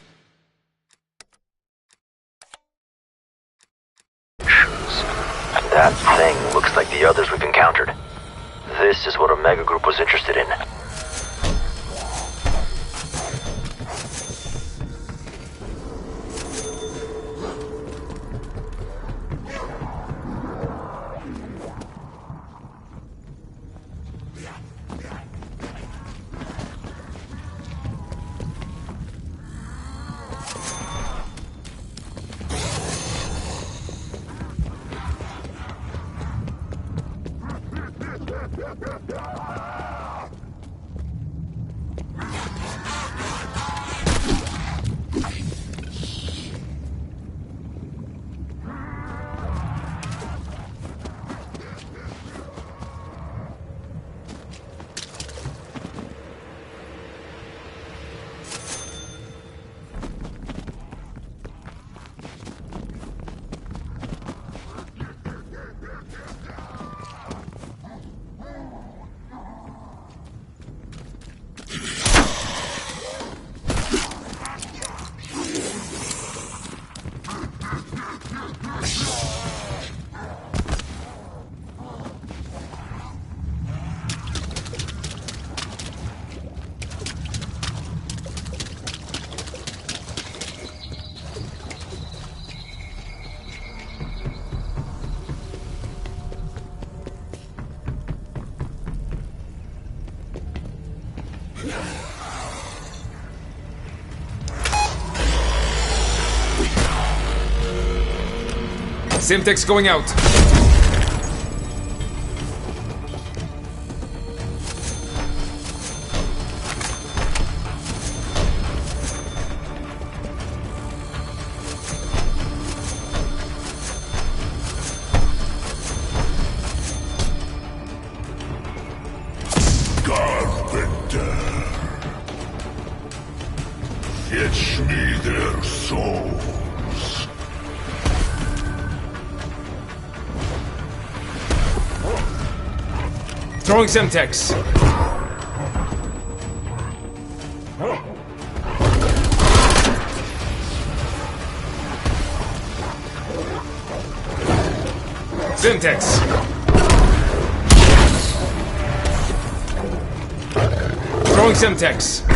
That thing looks like the others we've encountered. This is what Omega Group was interested in. Simtex going out. Fetch me their souls. Throwing Semtex. Semtex. Throwing Semtex.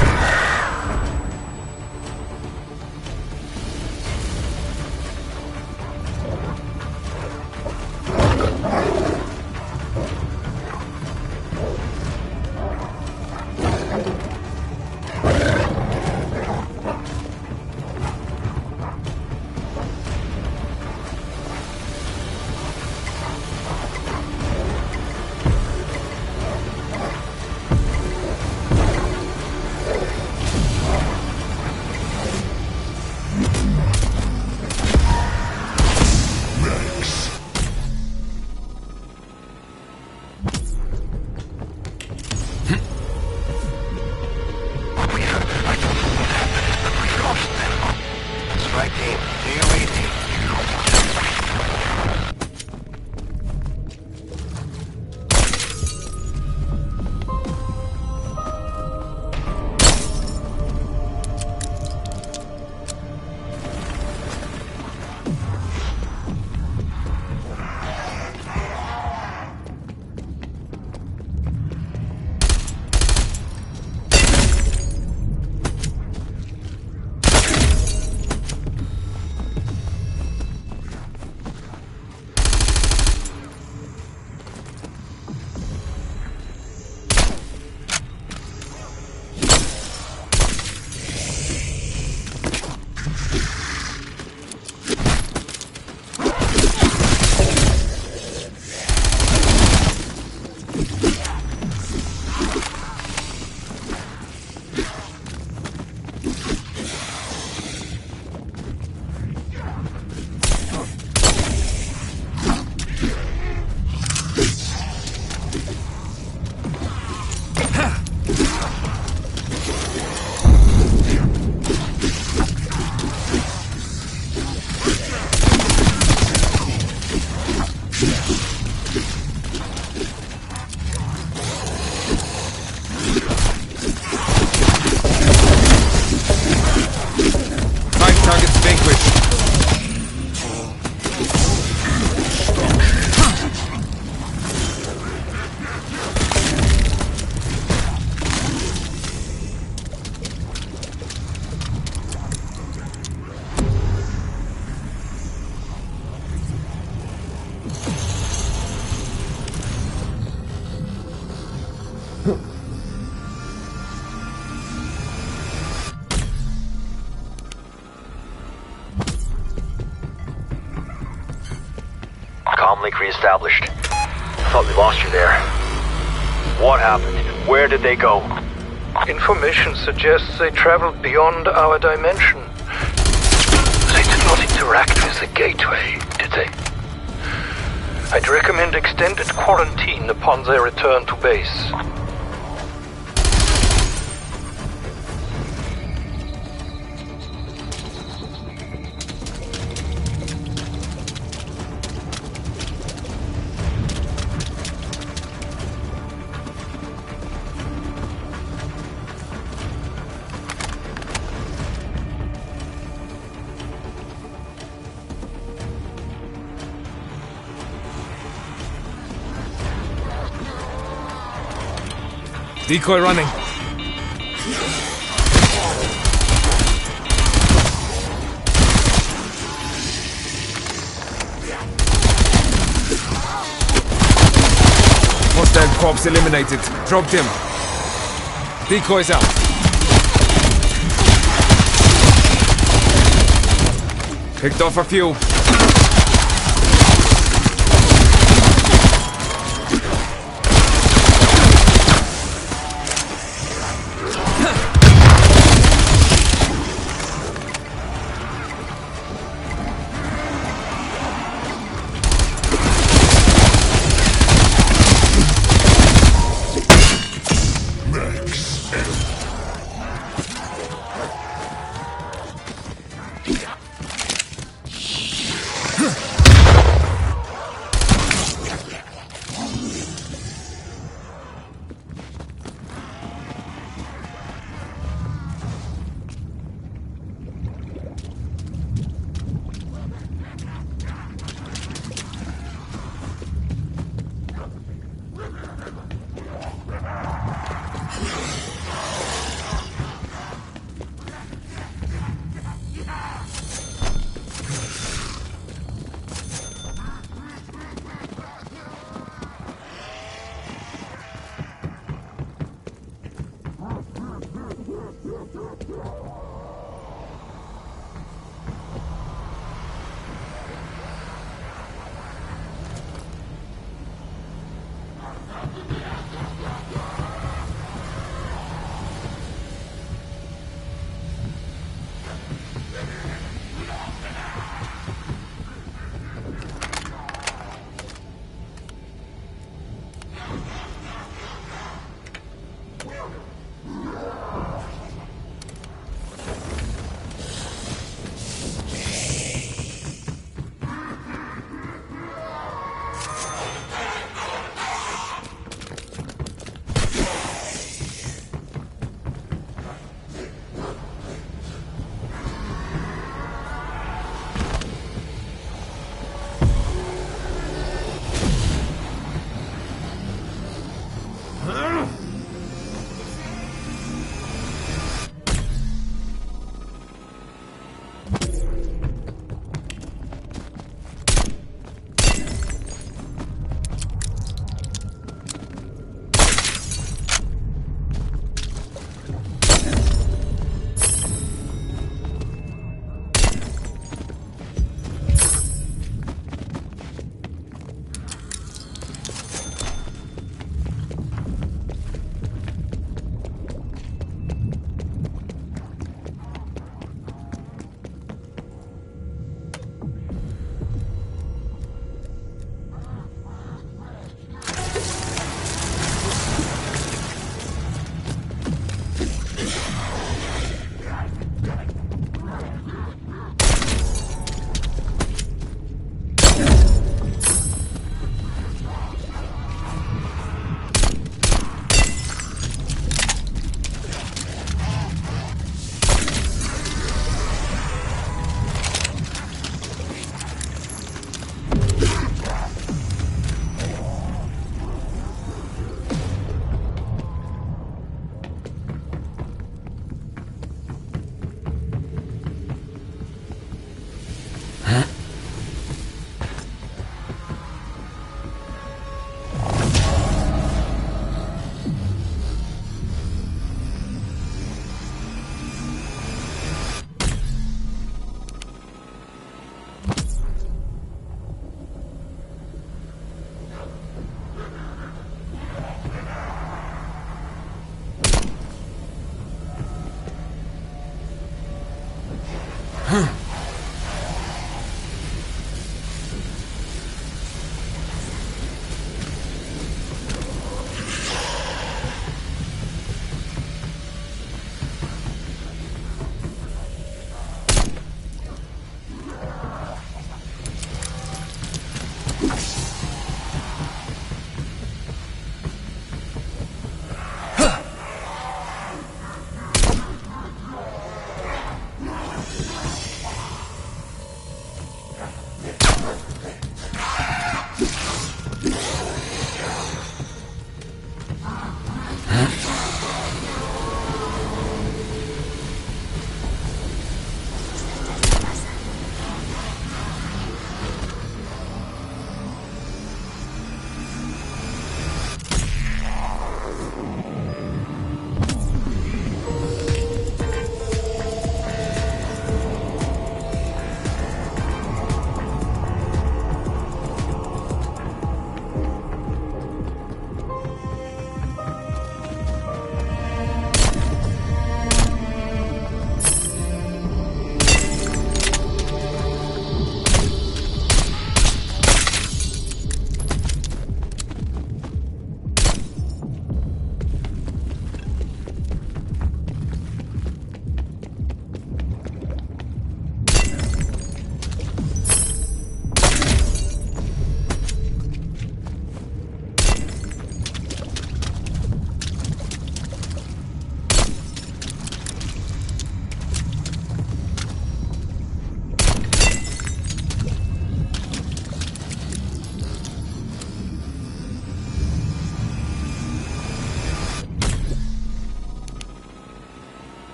Comlink re-established. Thought we lost you there. What happened? Where did they go? Information suggests they traveled beyond our dimension. They did not interact with the gateway, did they? I'd recommend extended quarantine upon their return to base. Decoy running. Hostile corpse eliminated. Dropped him. Decoys out. Picked off a few.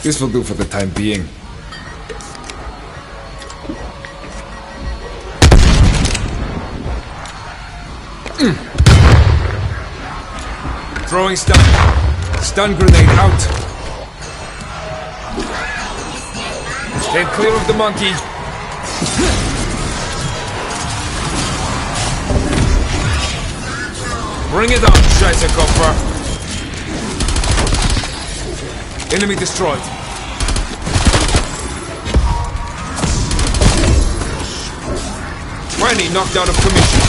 This will do for the time being. Throwing stun. Stun grenade out. Stand clear of the monkey. Bring it on, Scheißekopfer. Enemy destroyed. Twenty knocked out of commission.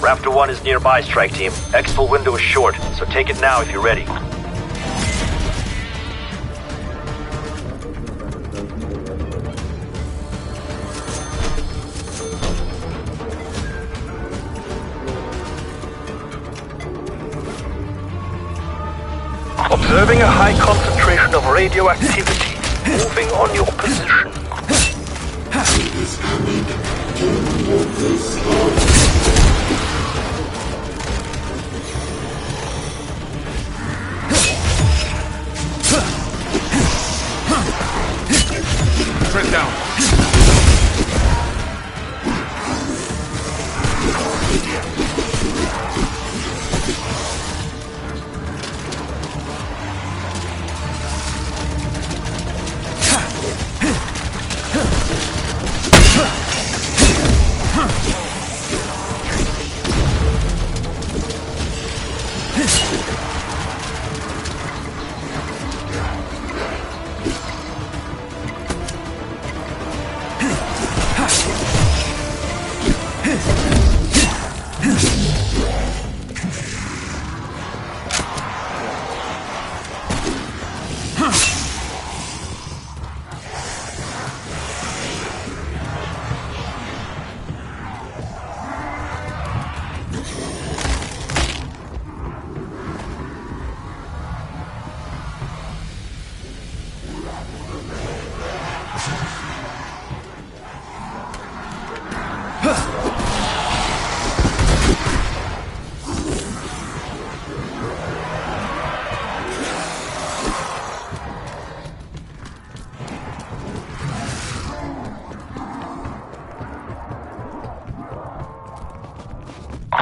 Raptor 1 is nearby, strike team. Exfil window is short, so take it now if you're ready. Observing a high concentration of radioactivity moving on your position. Threat down.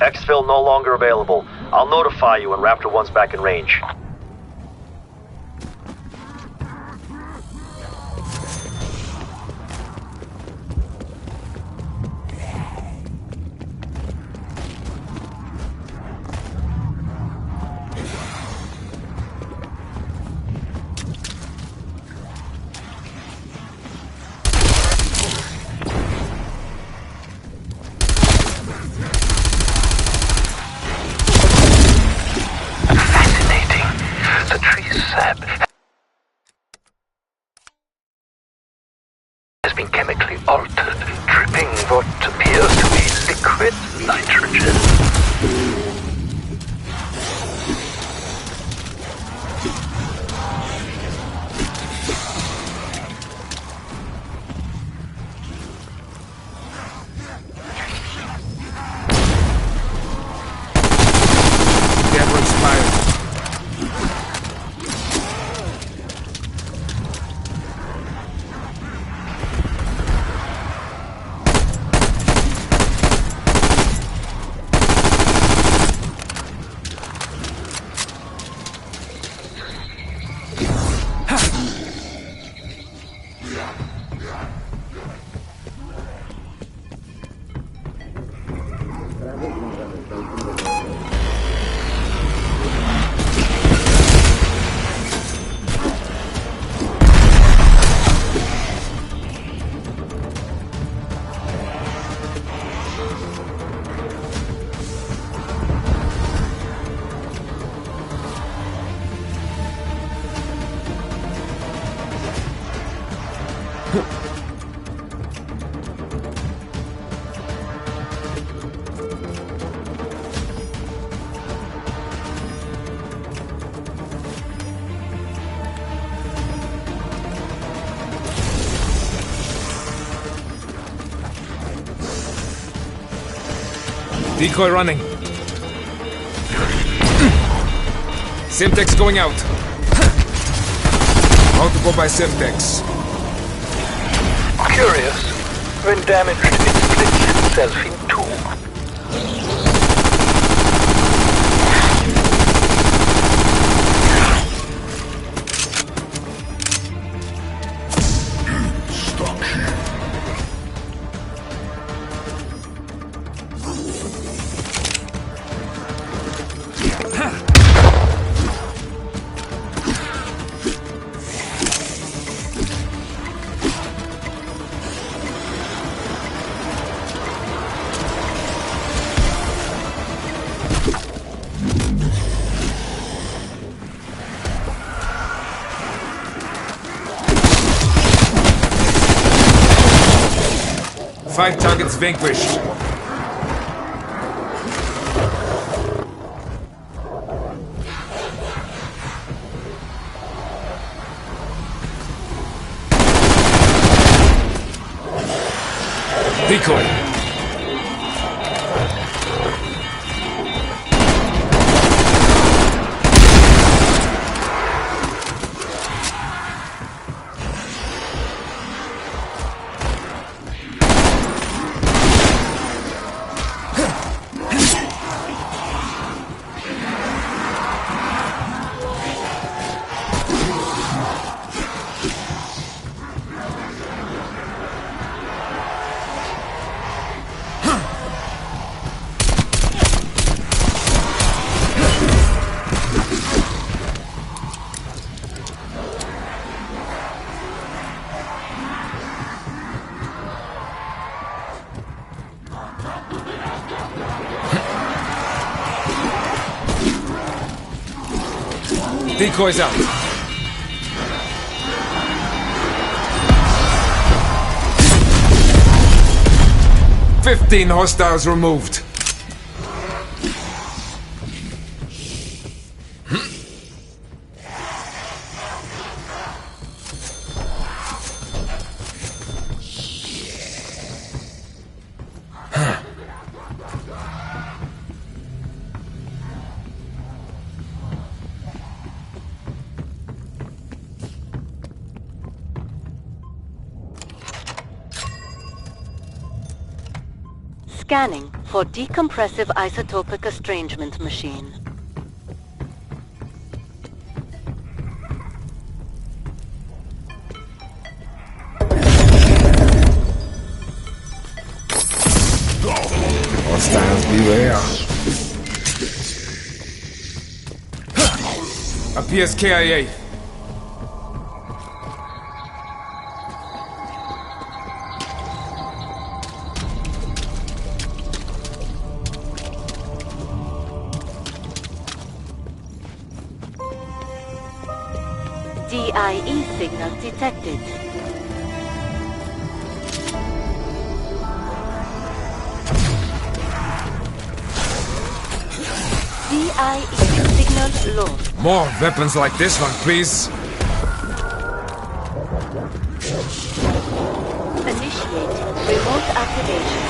Exfil no longer available. I'll notify you when Raptor 1's back in range. Has been chemically altered, dripping what appears to be liquid nitrogen. Decoy running. Simtex going out. How to go by Simtex? Curious. When damaged, it splits itself in two. Five targets vanquished. Decoy. Decoys out. "15 hostiles removed. Scanning for decompressive isotopic estrangement machine. Hostiles beware. Appears KIA. DIE signal detected. DIE signal low. More weapons like this one, please. Initiating remote activation.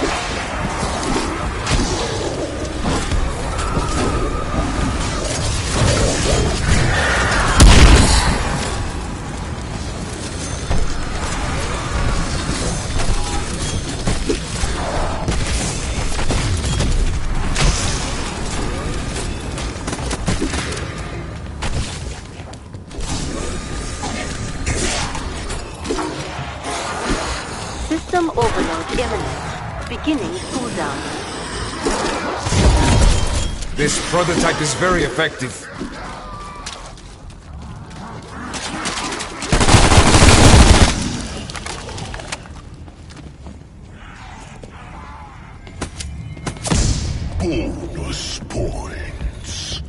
System overload imminent. Beginning cooldown. This prototype is very effective. Bonus points.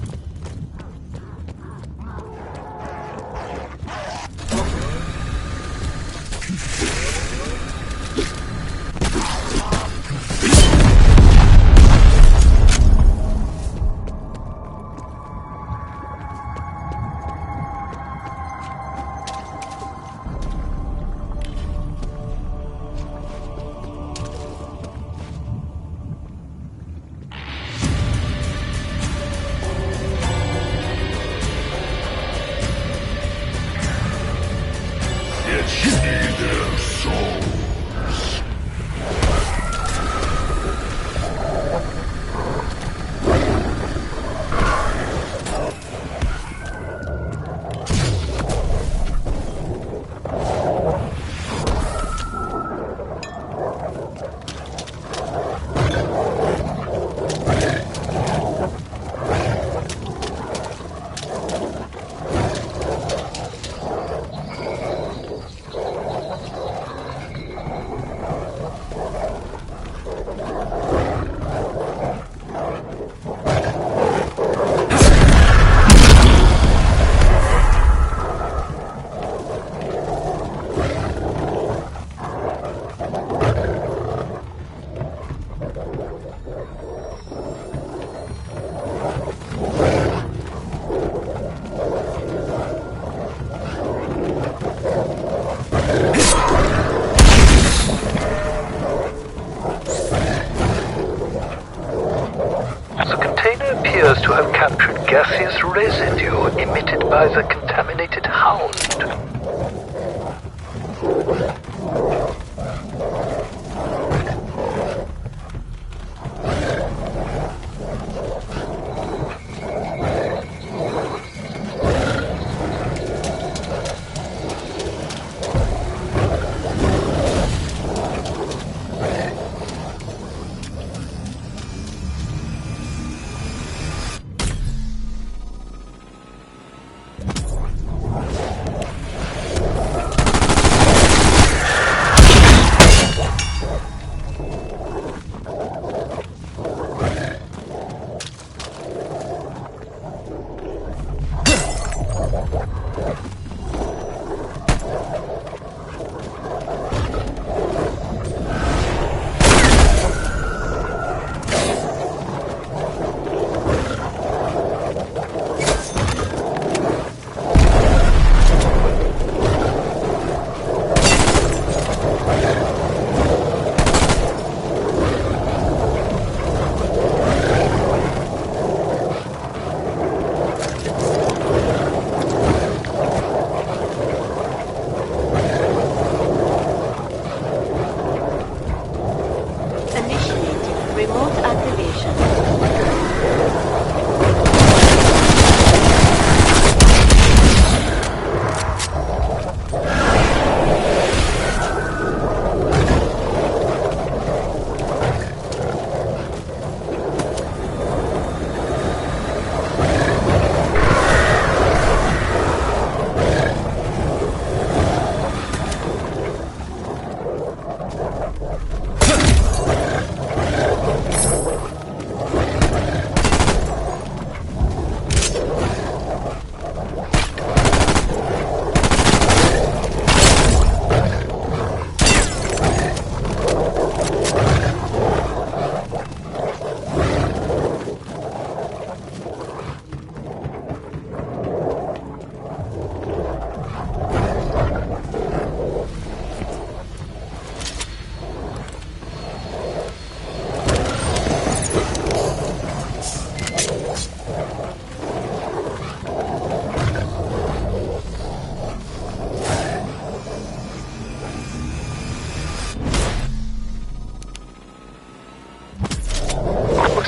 gaseous residue emitted by the contaminated hound.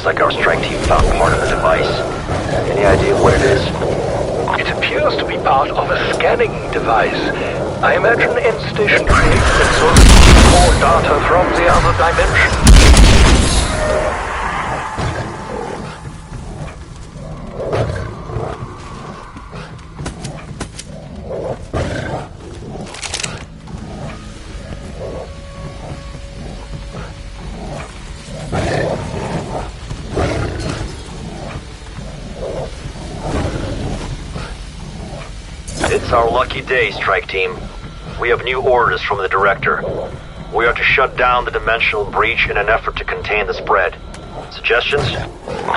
Looks like our strike team found part of the device. Any idea what it is? It appears to be part of a scanning device. I imagine End Station created it so as to keep more data from the other dimension. It's our lucky day, Strike Team. We have new orders from the Director. We are to shut down the dimensional breach in an effort to contain the spread. Suggestions?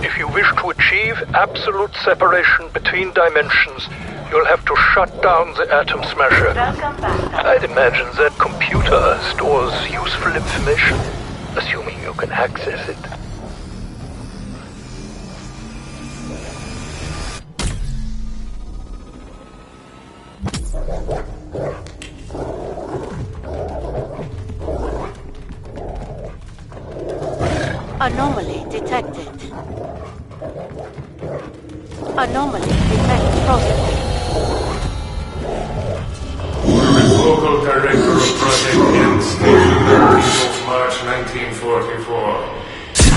If you wish to achieve absolute separation between dimensions, you'll have to shut down the Atom Smasher. I'd imagine that computer stores useful information, assuming you can access it. Anomaly detected. Anomaly detected. Processing. Local Director of Project End Station, 13th of March 1944.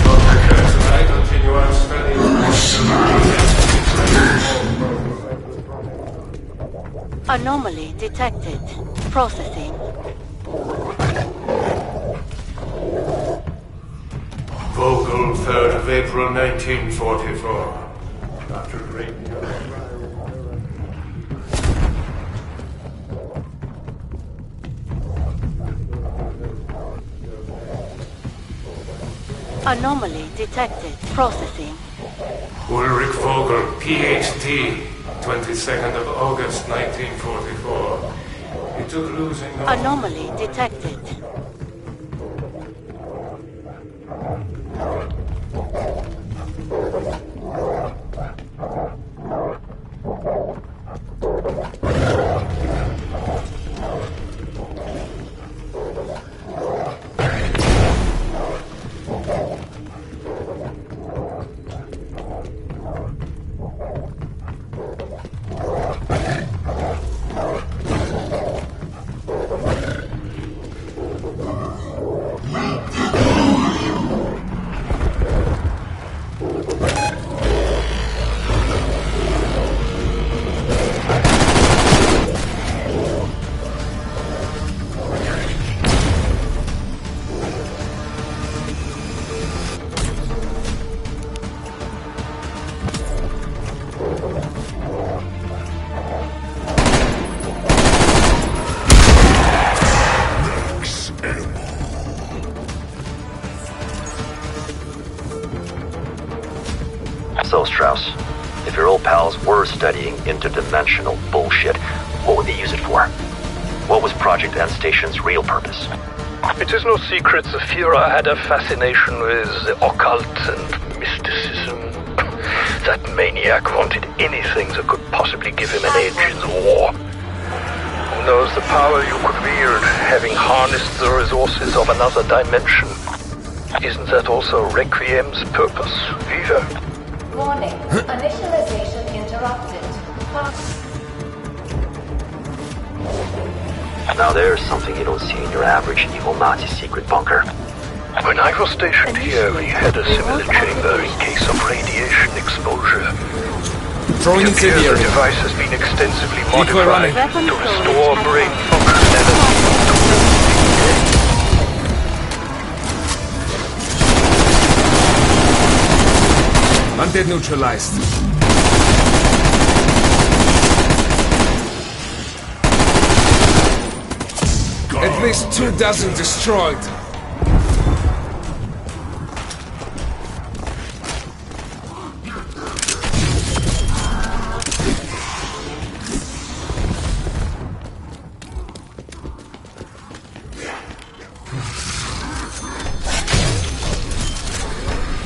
Dr. Kurtz and I continue our study of Anomaly detected. Processing. Vocal 3rd of April 1944. After great Anomaly detected. Processing. Ulrich Vogel, PhD, 22nd of August 1944. He took losing... Anomaly detected. So, Strauss, if your old pals were studying interdimensional bullshit, what would they use it for? What was Project End Station's real purpose? It is no secret the Führer had a fascination with the occult and mysticism. That maniac wanted anything that could possibly give him an edge in the war. Who knows the power you could wield, having harnessed the resources of another dimension? Isn't that also Requiem's purpose, Viva? Warning. Initialization interrupted. Now there's something you don't see in your average evil Nazi secret bunker. When I was stationed here, we had a similar chamber in case of radiation exposure. Throwing It appears incendiary. the device has been extensively Decoy modified running. to restore brain functionality. Undead neutralized. At least 2 dozen destroyed.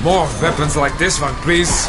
More weapons like this one, please.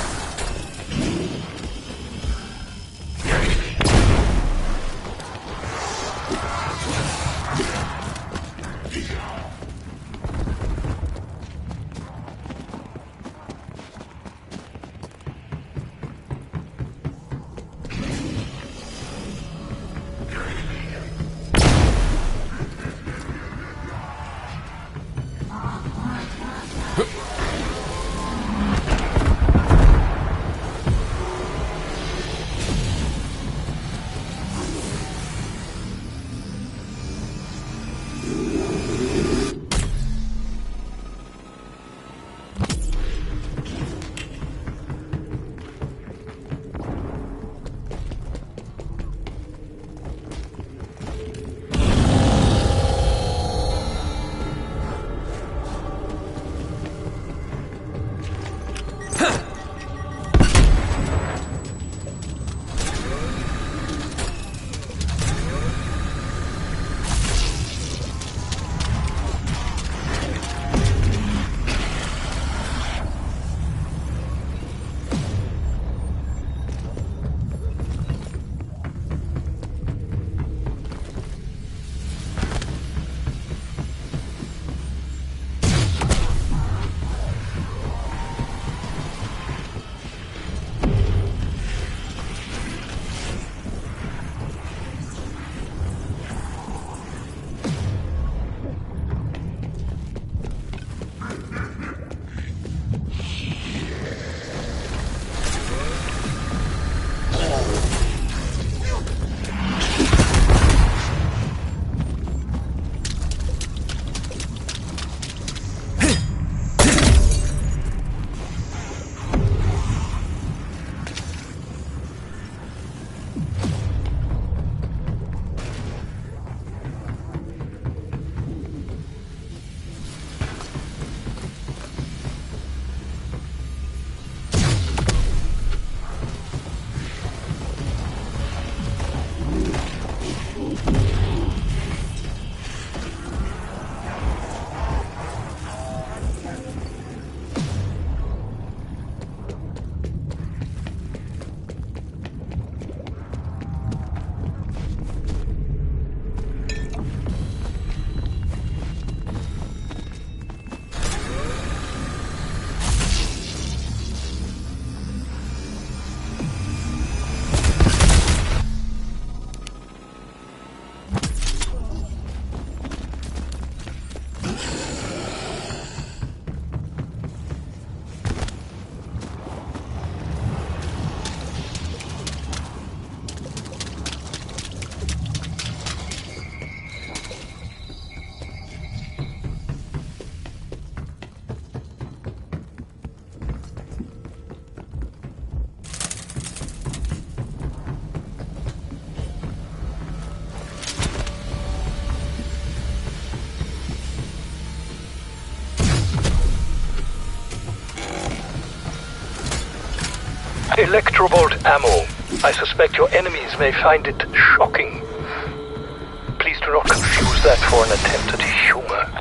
Electrovolt ammo. I suspect your enemies may find it shocking. Please do not confuse that for an attempt at humor.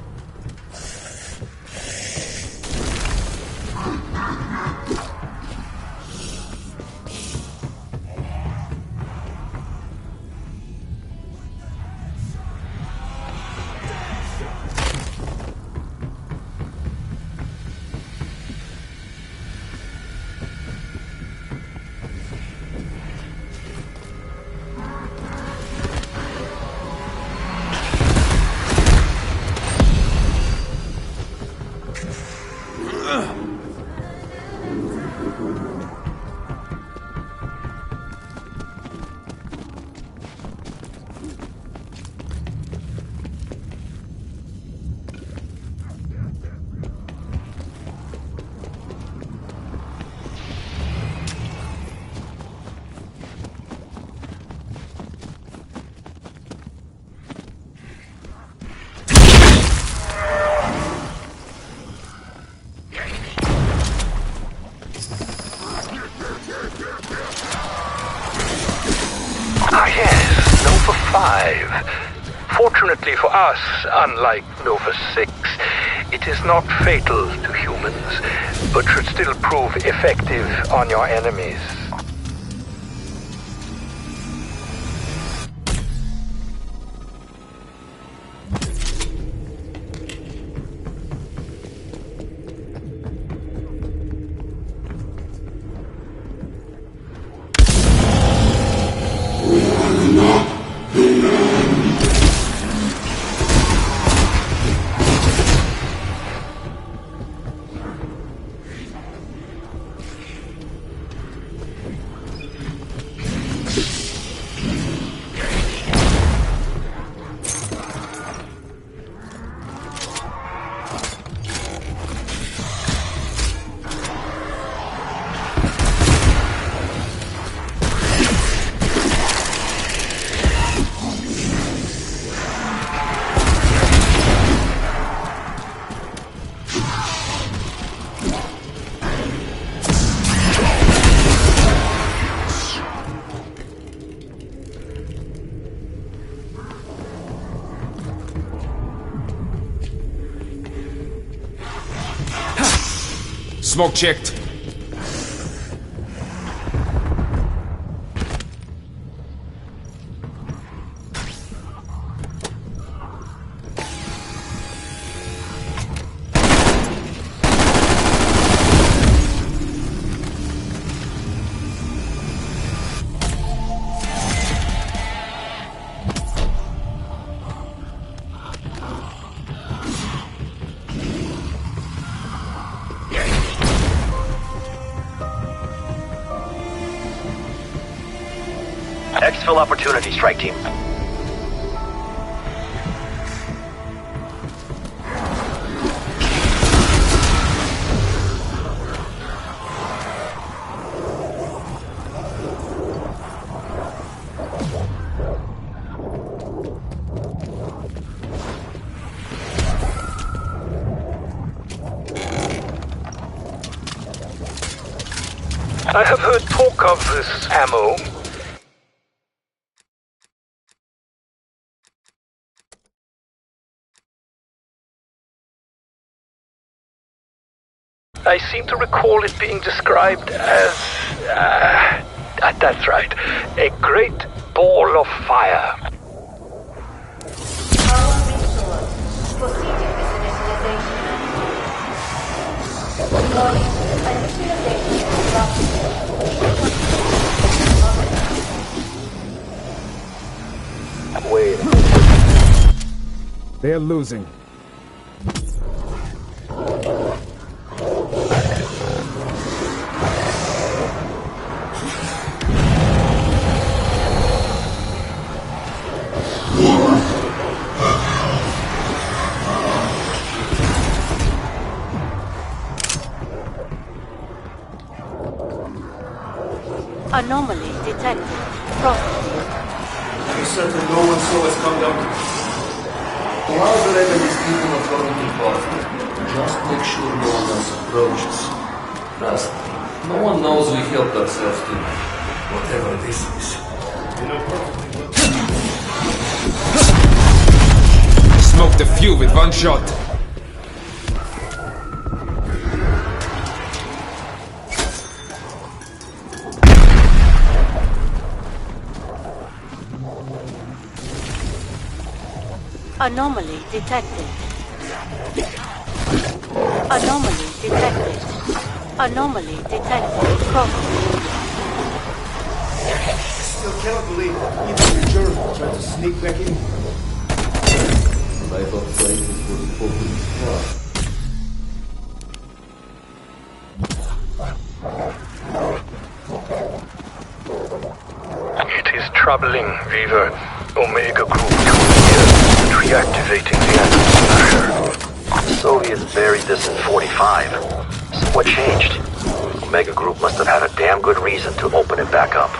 Ah yes, Nova 5. Fortunately for us, unlike Nova 6, it is not fatal to humans, but should still prove effective on your enemies. Smoke checked. Exfil opportunity, strike team. I have heard talk of this ammo. I seem to recall it being described as... that's right. A great ball of fire. Power restored. Proceeding with initialization. Warning. Initialization interrupted. Wait. They're losing. Anomaly detected. Processing. Are you certain no one saw us come down to this? However, these people are going to bother. Just make sure no one else approaches. Trust me. No one knows we helped ourselves to whatever this is. Smoked a few with one shot. Anomaly detected. Anomaly detected. Anomaly detected. Crossing. Still cannot believe even the Germans tried to sneak back in. I thought Titus was spoken smart. It is troubling, Weaver. Omega Group here and reactivating the atom smasher. The Soviets buried this in 45. So what changed? Omega Group must have had a damn good reason to open it back up.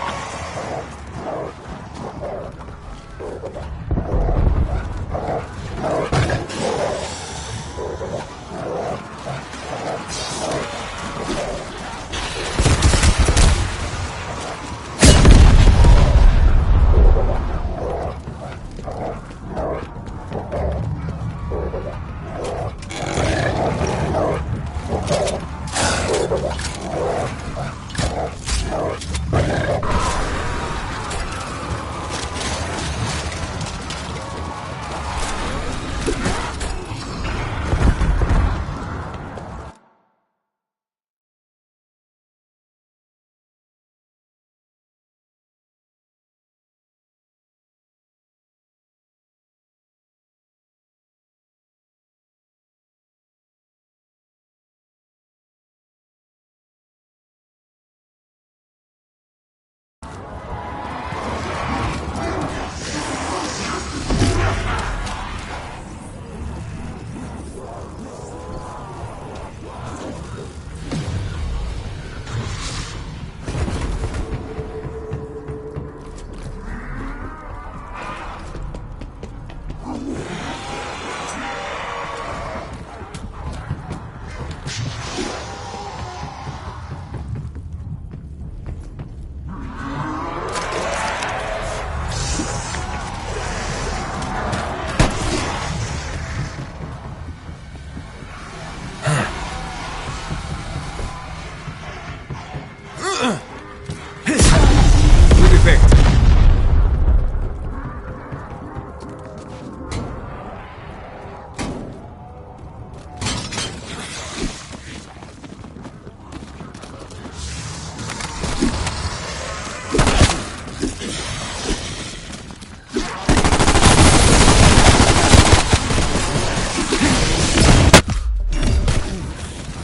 Good effect.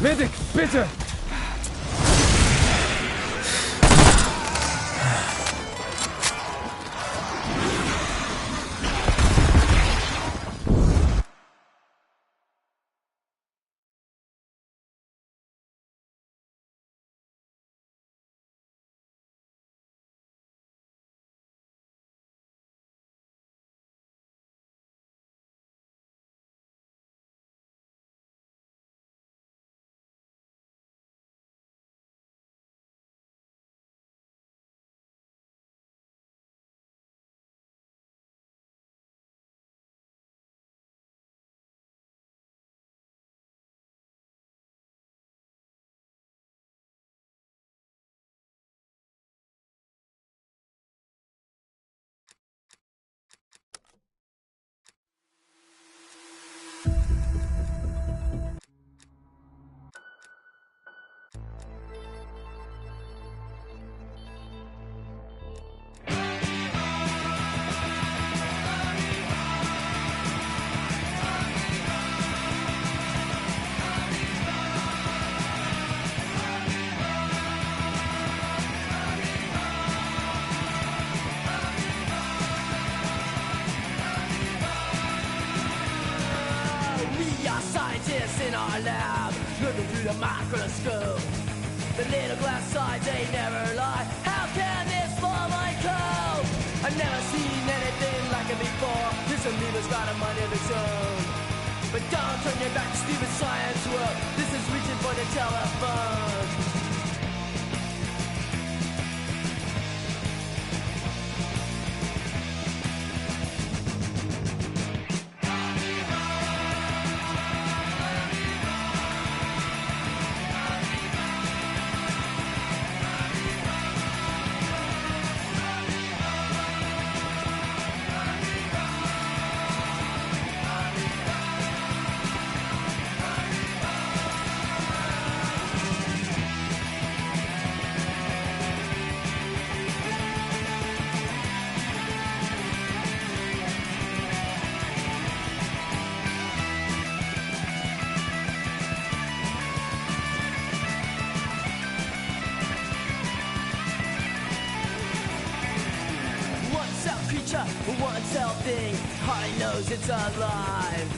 Medic, bitte! Scientists in our lab, looking through the microscope. The little glass sides, they never lie. How can this my cope? I've never seen anything like it before. This amoeba's got a mind of its own. But don't turn your back to stupid science world. This is reaching for the telephone. one cell thing, hardly knows it's alive.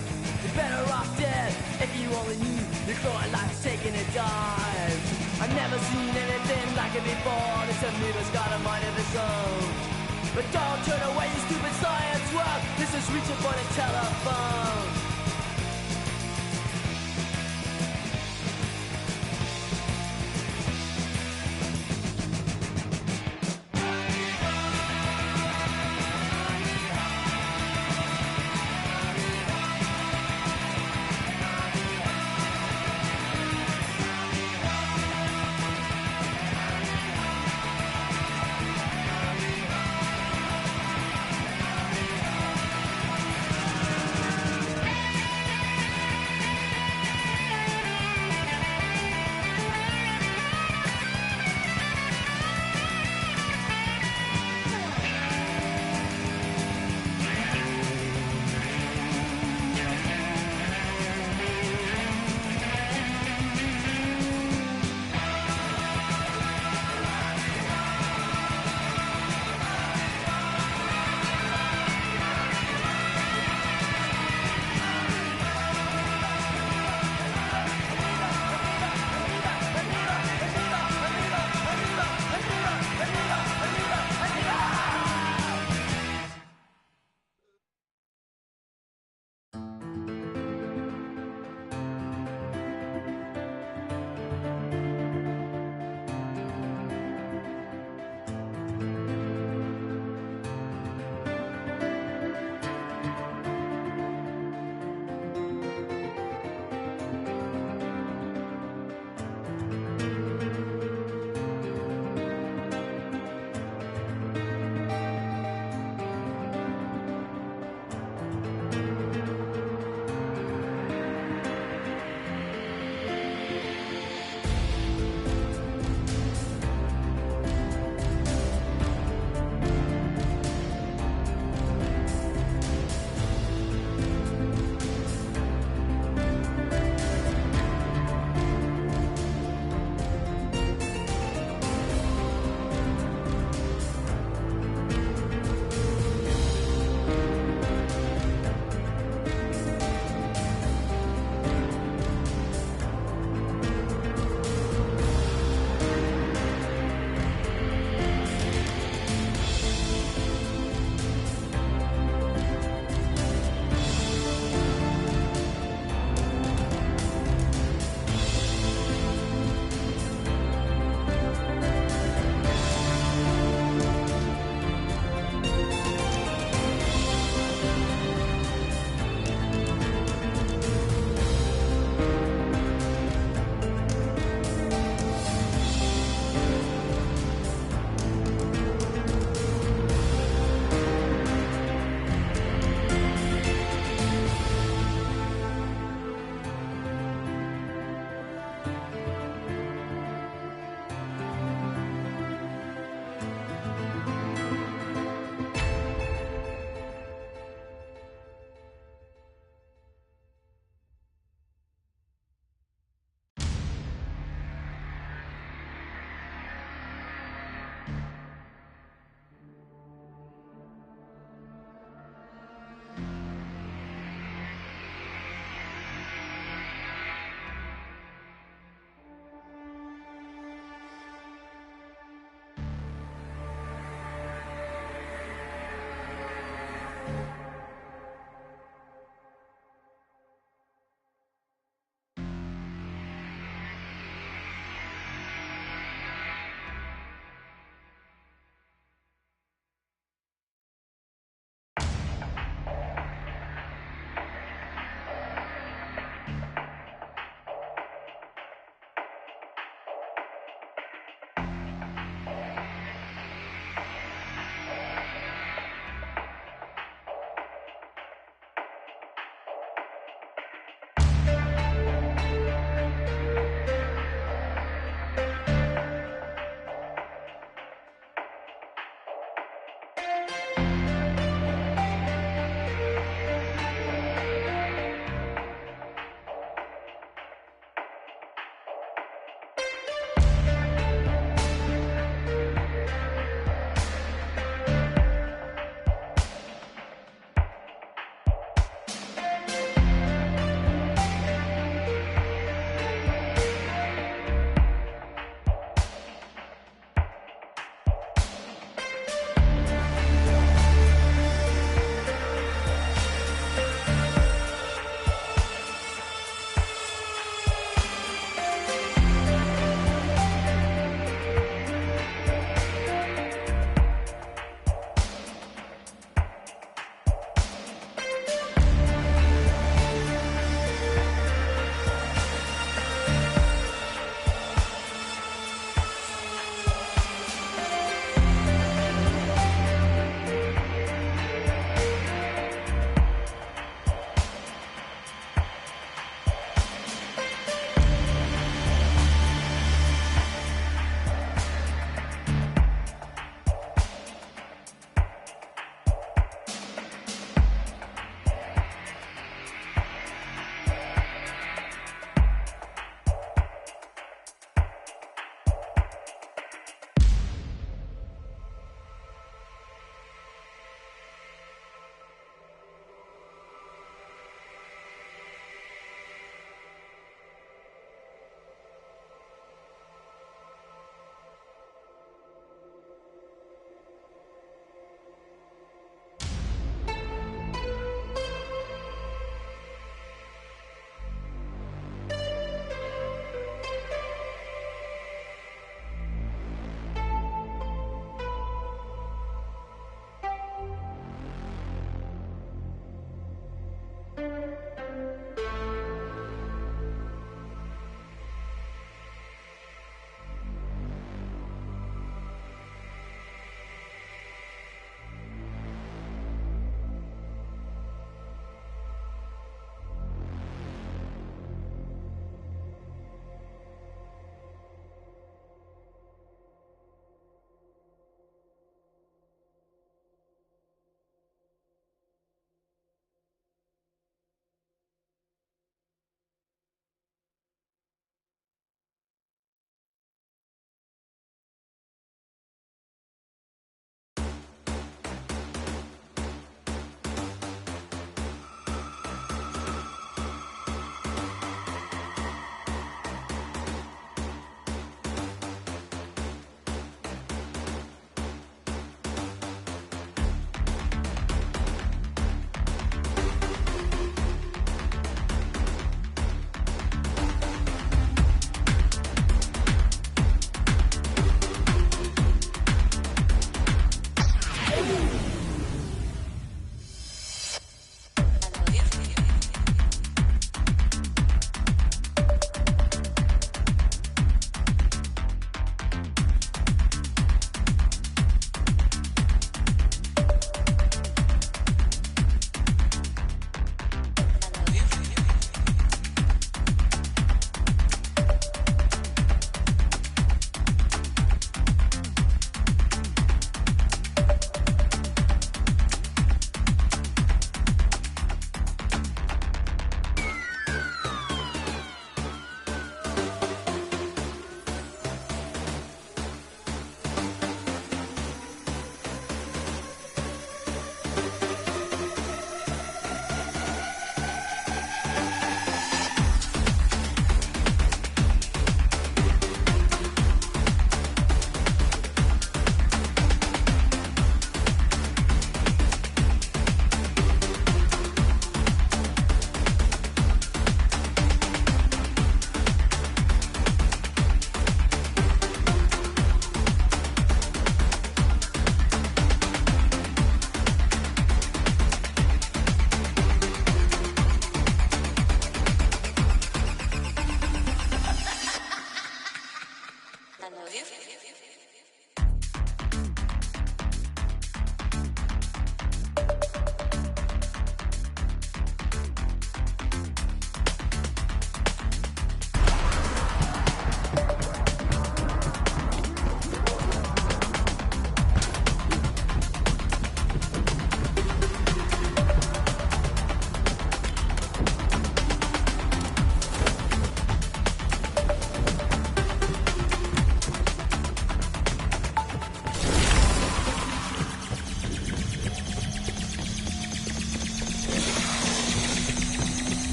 You're better off dead if you only knew your growing life's taking a dive. I've never seen anything like it before. This amoeba's got a mind of its own. But don't turn away, you stupid science world. This is reaching for the telephone.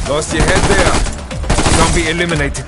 Lost your head there. Zombie eliminated.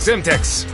Simtex.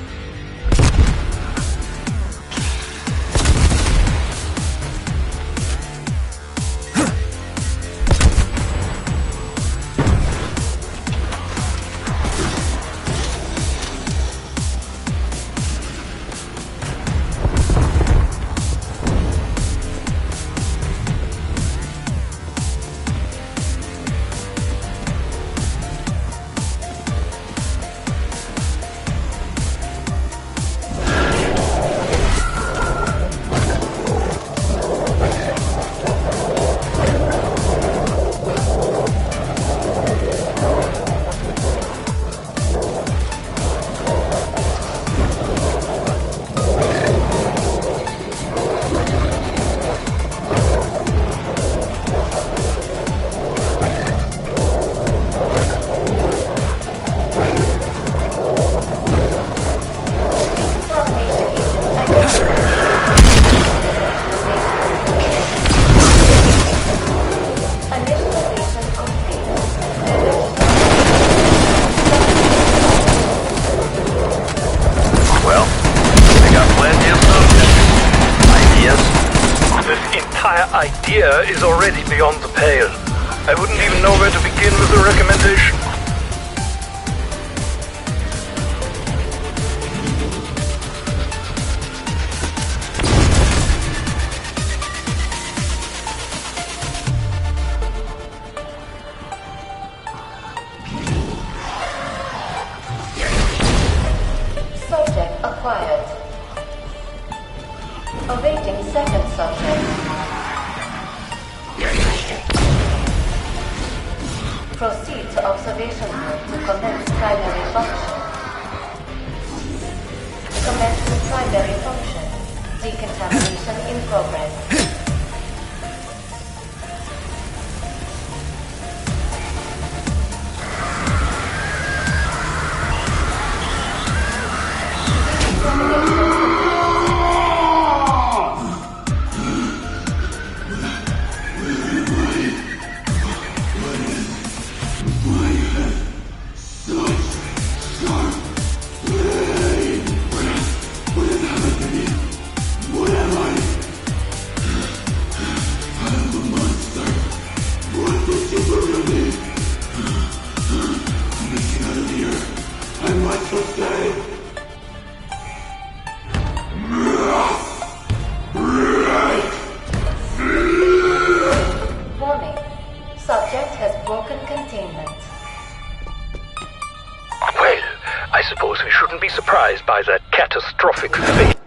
Idea is already beyond the pale. I wouldn't even know where to begin with a recommendation. Subject acquired. Awaiting second subject. Proceed to observation room to commence primary function. Commencing primary function. Decontamination in progress. I suppose we shouldn't be surprised by the catastrophic fate.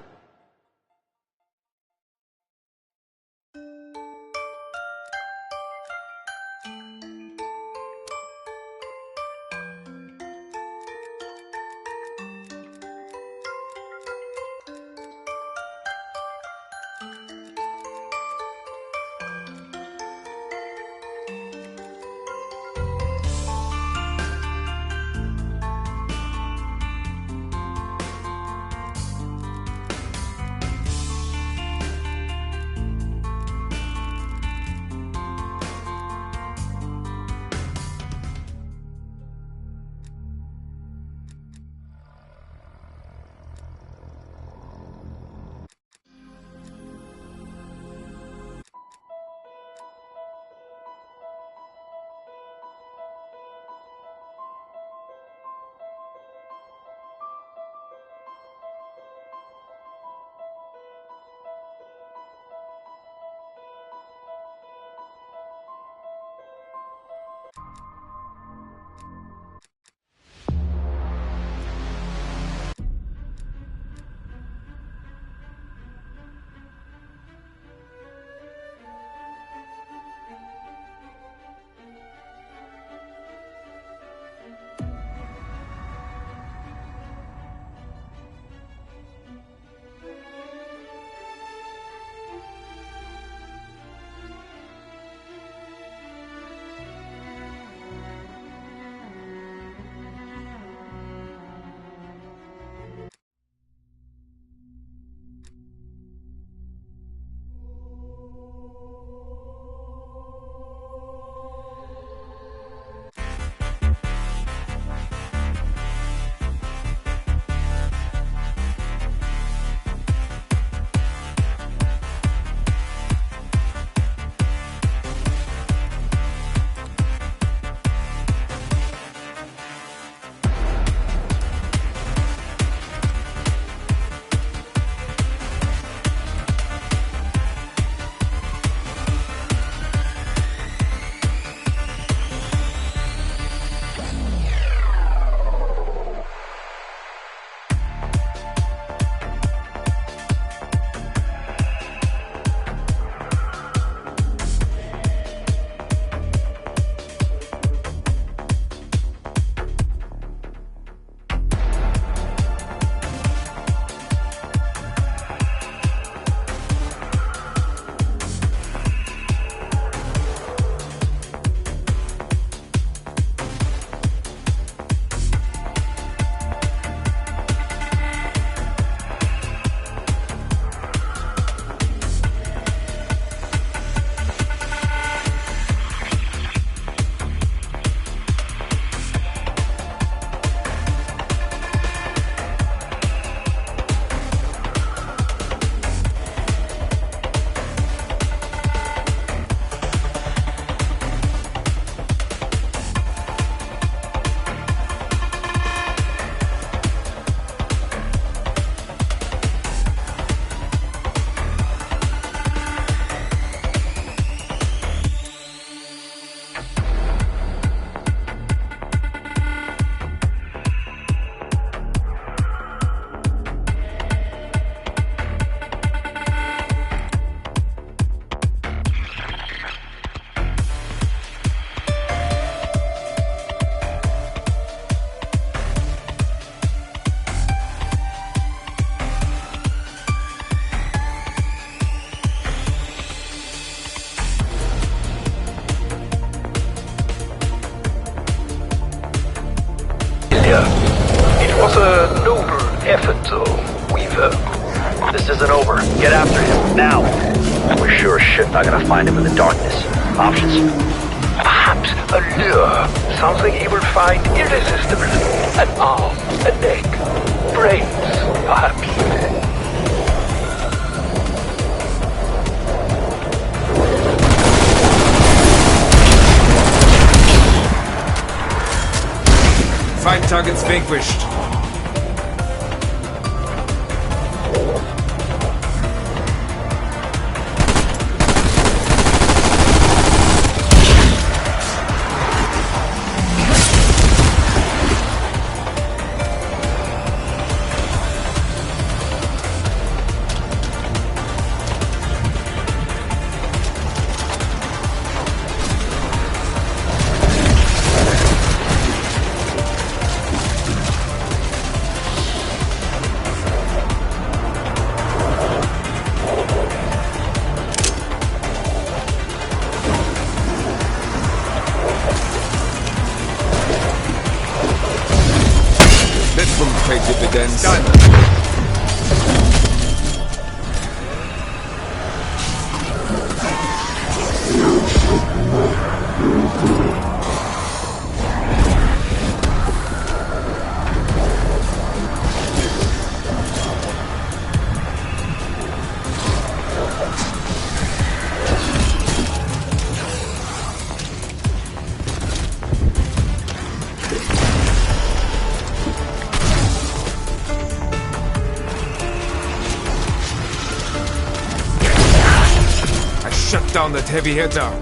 It was a noble effort, though, Weaver. This isn't over. Get after him, now. We're sure as shit not gonna find him in the darkness. Options? Perhaps a lure. Something he will find irresistible. An arm, a neck, brains, perhaps. Five targets vanquished. pay dividends. Done. Shut down that heavy hitter.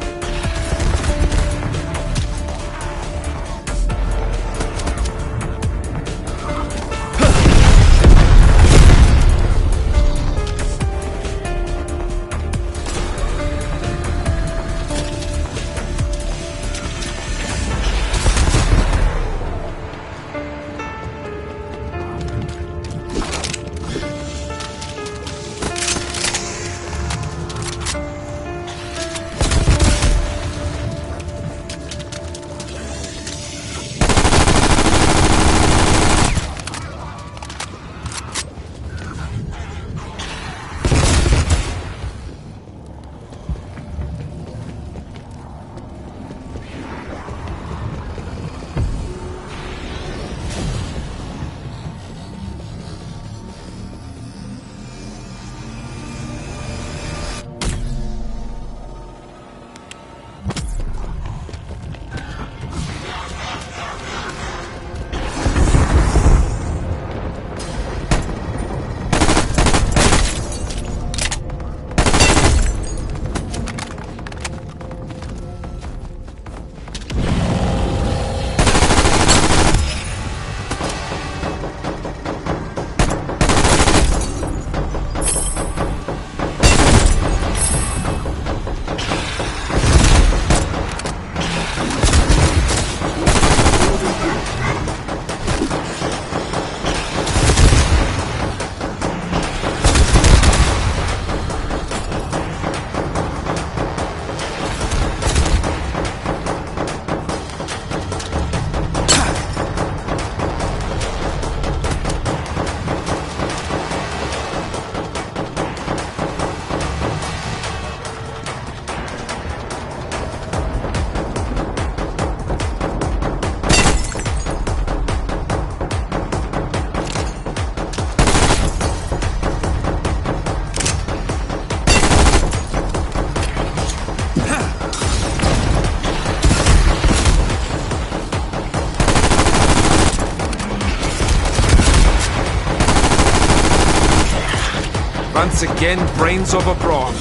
Once again, brains over brawn.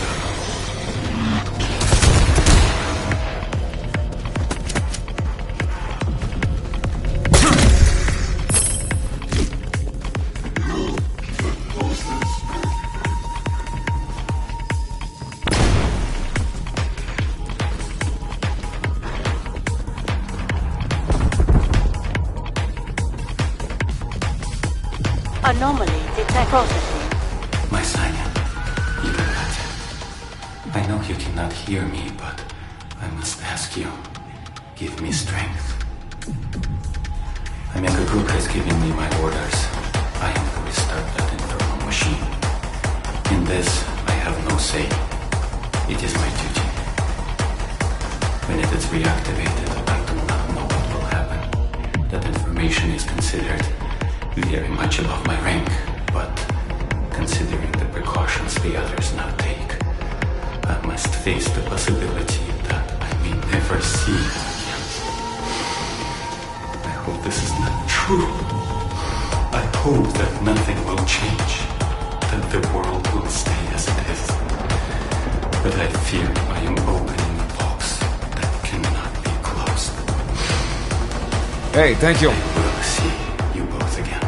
Anomaly detected. Processing. My son, you do that. I know you cannot hear me, but I must ask you, give me strength. Omega Group has given me my orders. I am to restart that infernal machine. In this, I have no say. It is my duty. When it is reactivated, I do not know what will happen. That information is considered very much above my rank, but considering the precautions the others now take, I must face the possibility that I may never see them again. I hope this is not true. I hope that nothing will change, that the world will stay as it is. But I fear I am opening a box that cannot be closed. Hey, thank you. I will see you both again.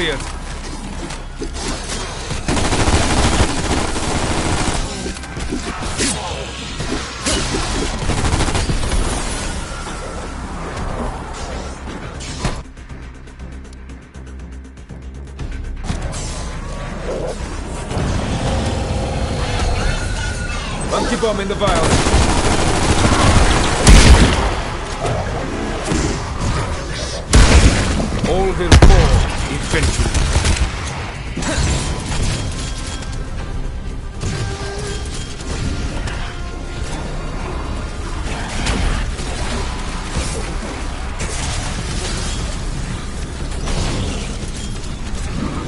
cleared. Monkey bomb in the vial. All will fall eventually.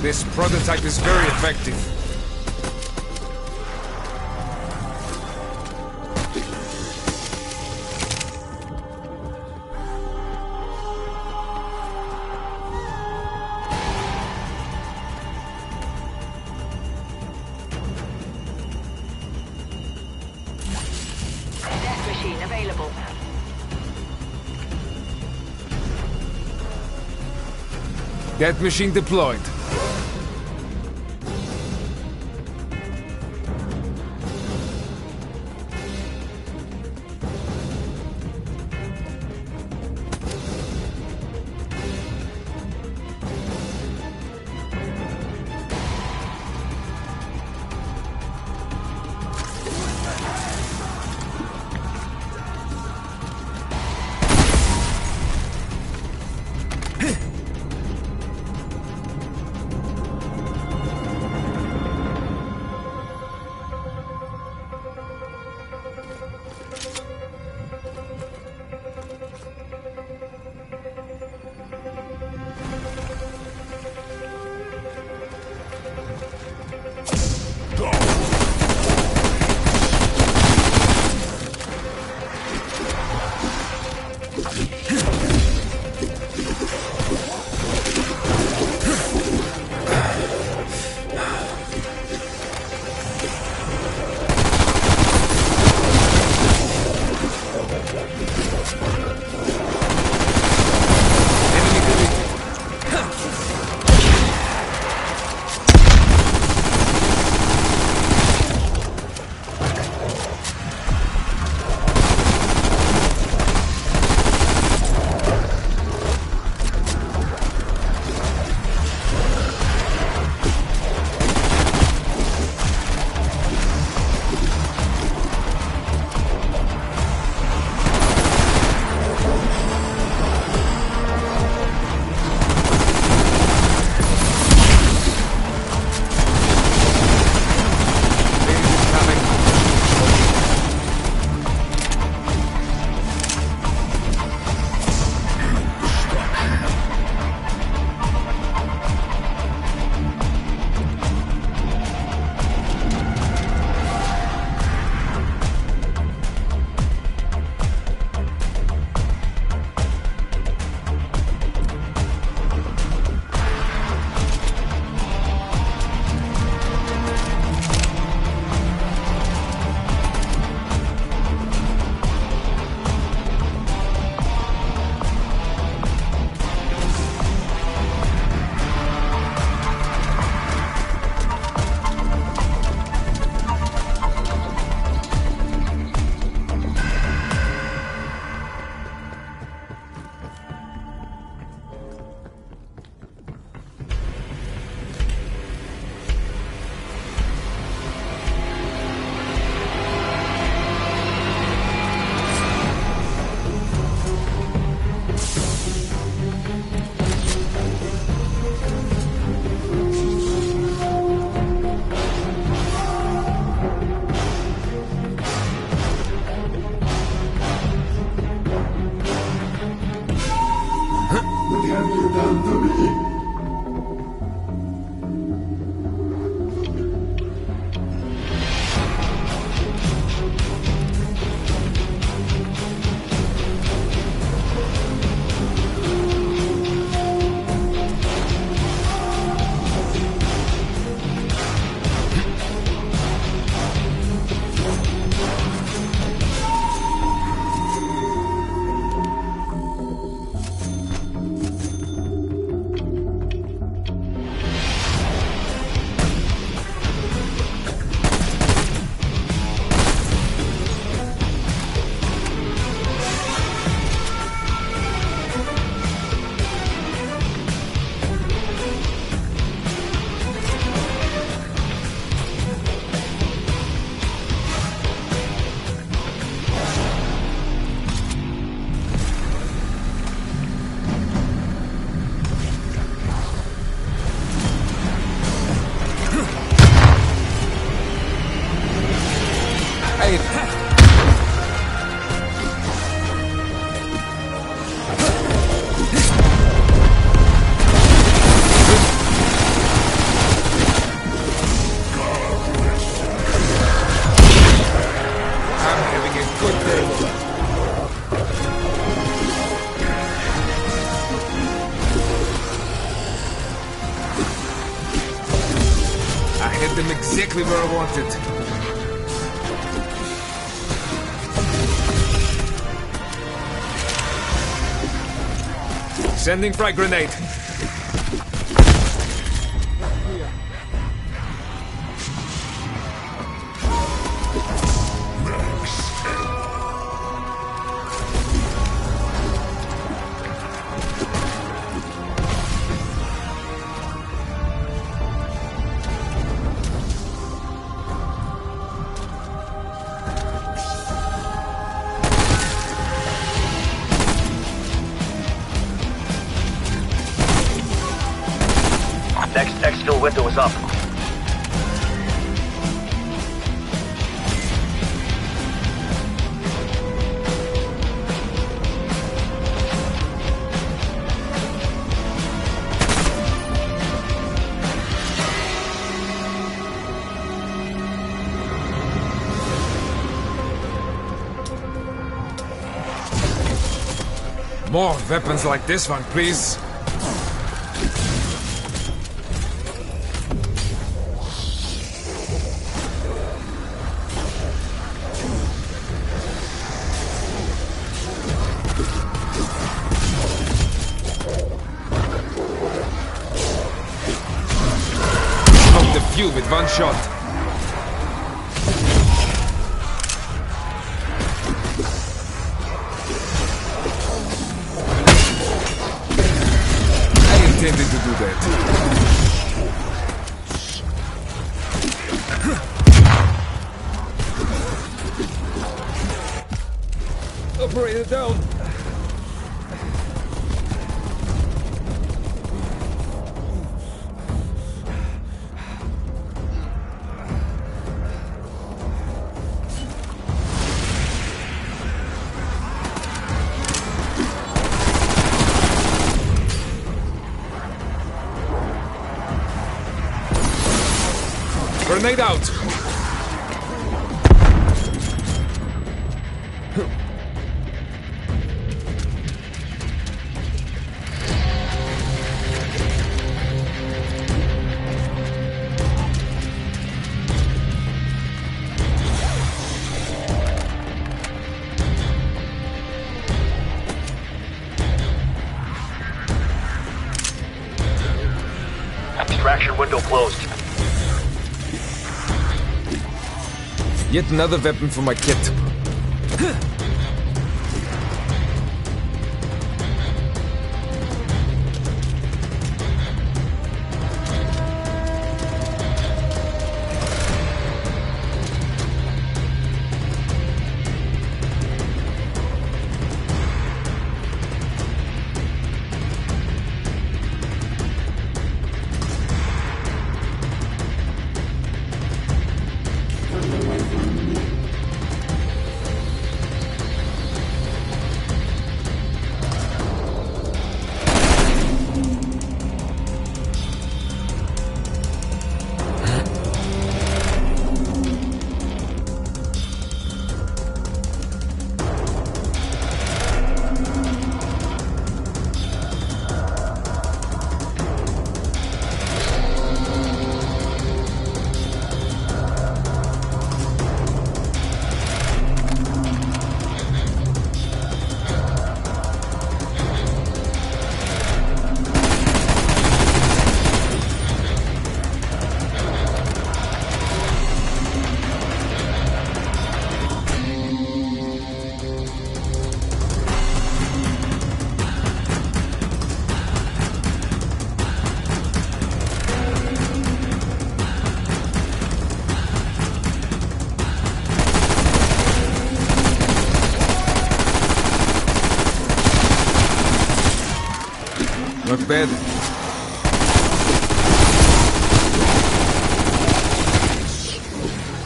This prototype is very effective. Available. Death machine deployed. grenade! I'm having a good day. I hit them exactly where I wanted. Sending frag grenade. Next exfil window is up. More weapons like this one, please. Knocked a few with one shot. Intended to do that. Operator down. Grenade out! Extraction window closed. Yet another weapon for my kit. Not bad.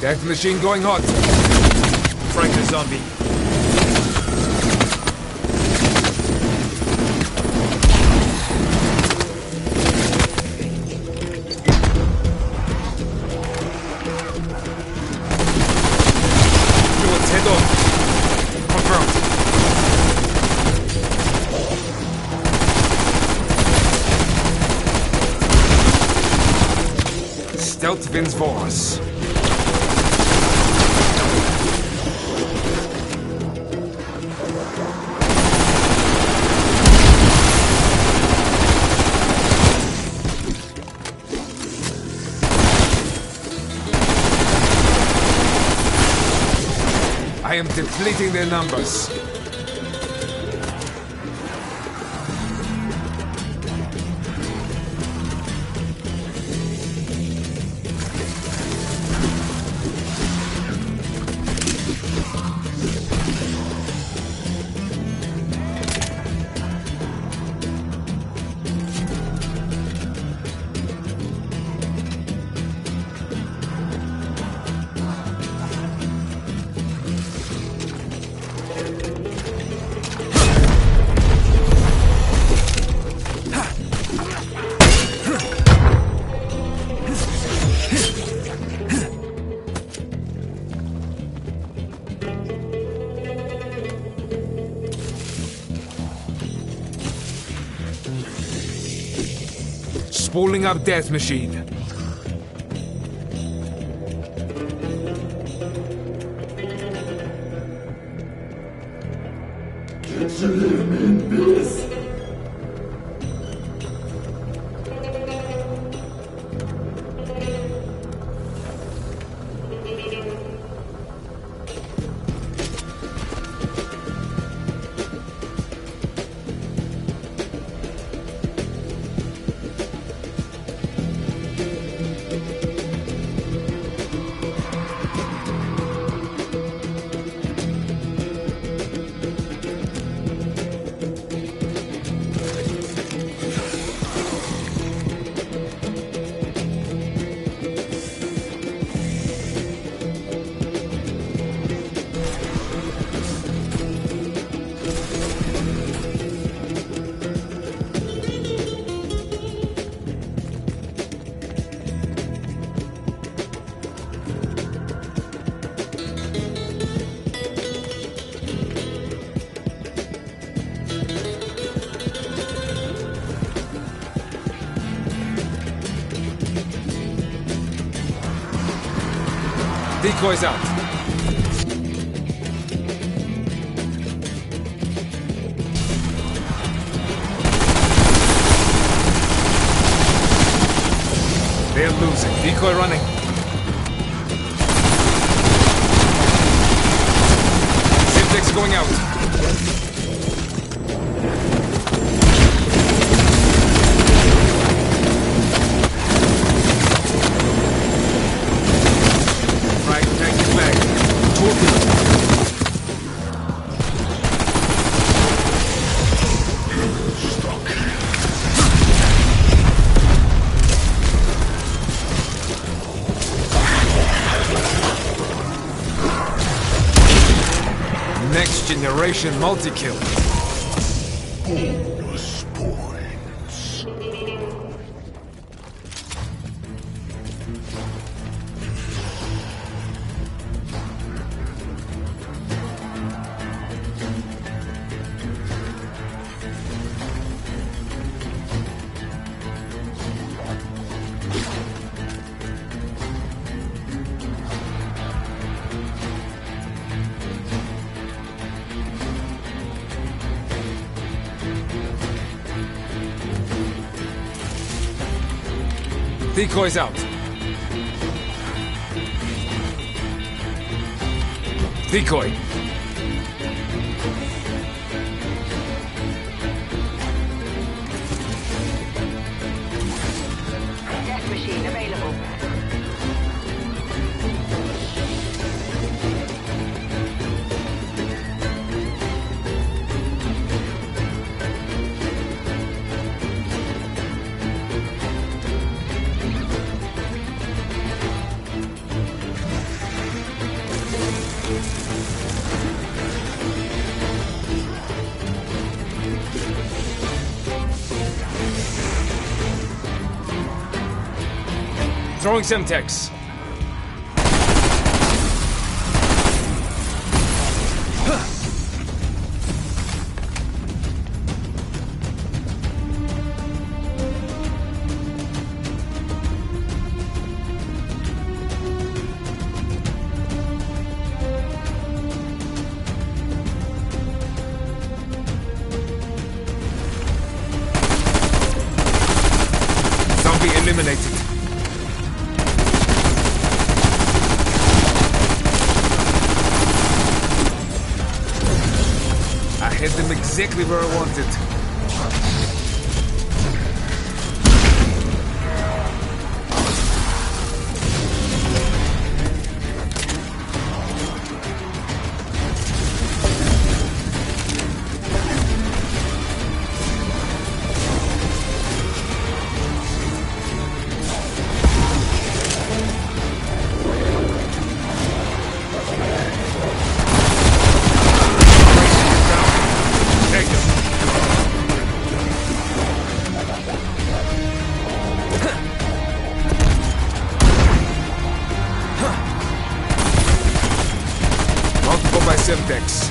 Gas machine going hot. zombie. Let's head on. Confirmed. Stealth wins wars. I am depleting their numbers. Spooling up death machine. Can't you leave me in peace? Decoys out. They're losing. Decoy running. Simtex going out. Next generation multi-kill. Bonus points. Decoys out. Decoy. Death machine available. Throwing Semtex. Zombie eliminated. I hit them exactly where I wanted. Multiple by Semtex.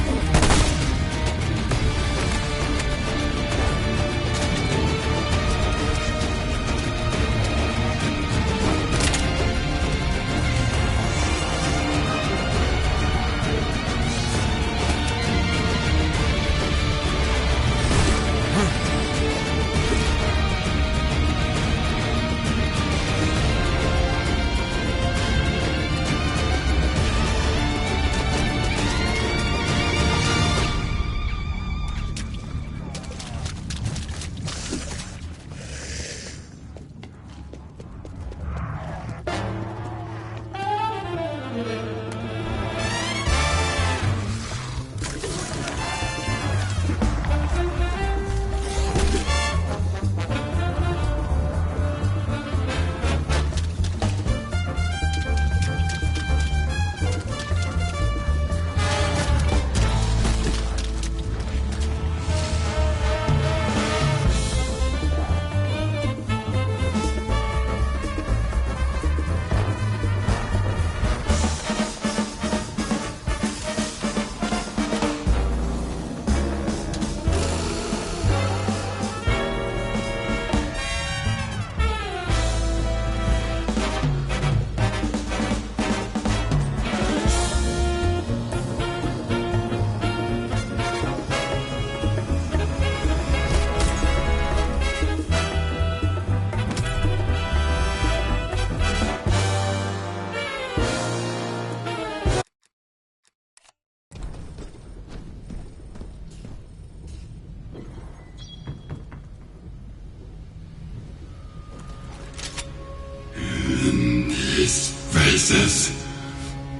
These faces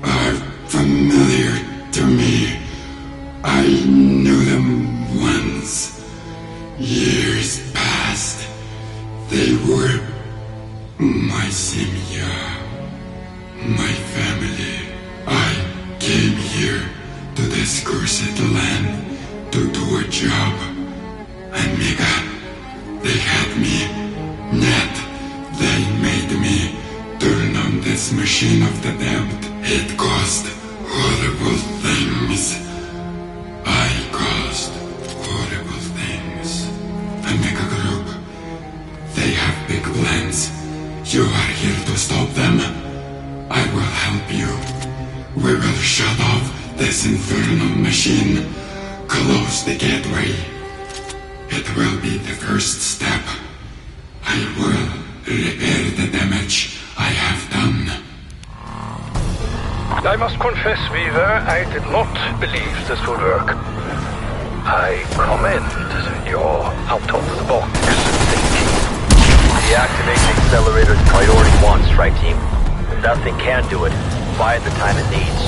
are familiar to me. I knew them once. Years past. They were my Simya, my family. I came here to this cursed land to do a job. Amiga, they had me. Net, they made me turn on this machine of the damned. It caused horrible things. I caused horrible things. Amiga Group, they have big plans. You are here to stop them. I will help you. We will shut off this infernal machine. Close the gateway. It will be the first step. I will repair the damage I have done. I must confess, Weaver, I did not believe this would work. I commend your out-of-the-box thinking. Deactivate the accelerator is priority 1, Strike Team. Nothing can do it. Buy it the time it needs.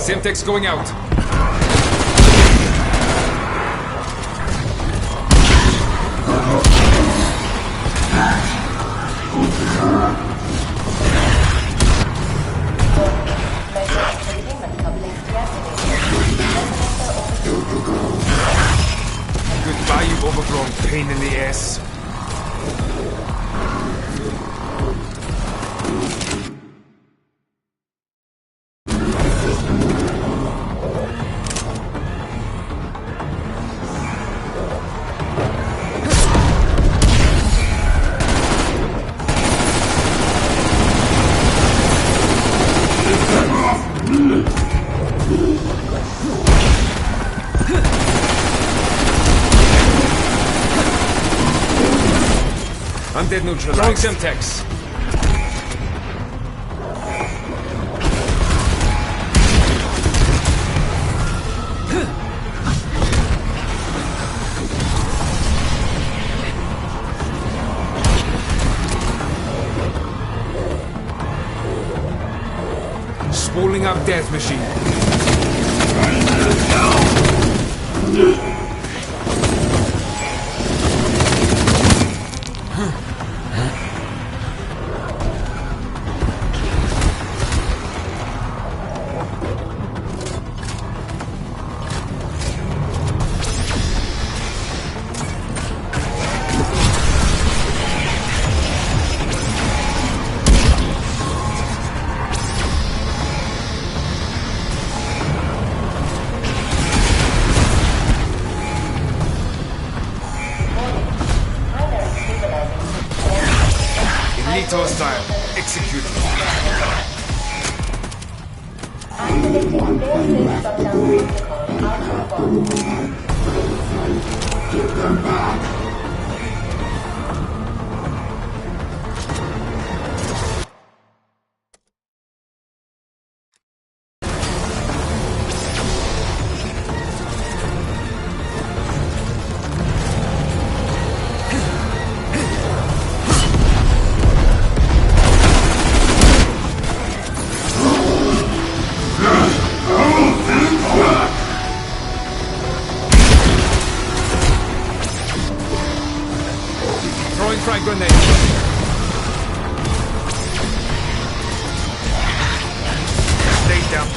Semtex going out. Goodbye, you overgrown pain in the ass. Undead neutralized. Throwing Semtex. Spooling up death machine. Elite hostile. Execute. Activating fail-safe shutdown protocol. Get them back! Throwing frag grenade. Stay down.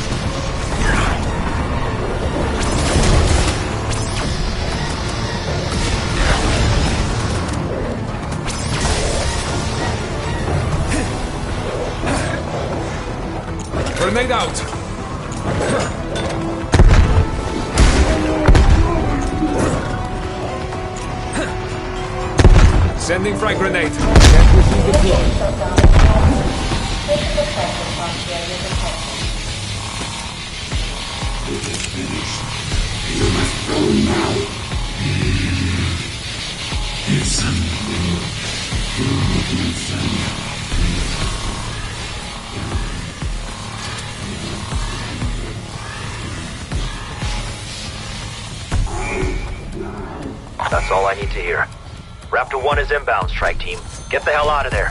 Grenade out. Sending frag grenade. That will be deployed. It is finished. You must go now. It's That's all I need to hear. Raptor 1 is inbound, strike team. Get the hell out of there.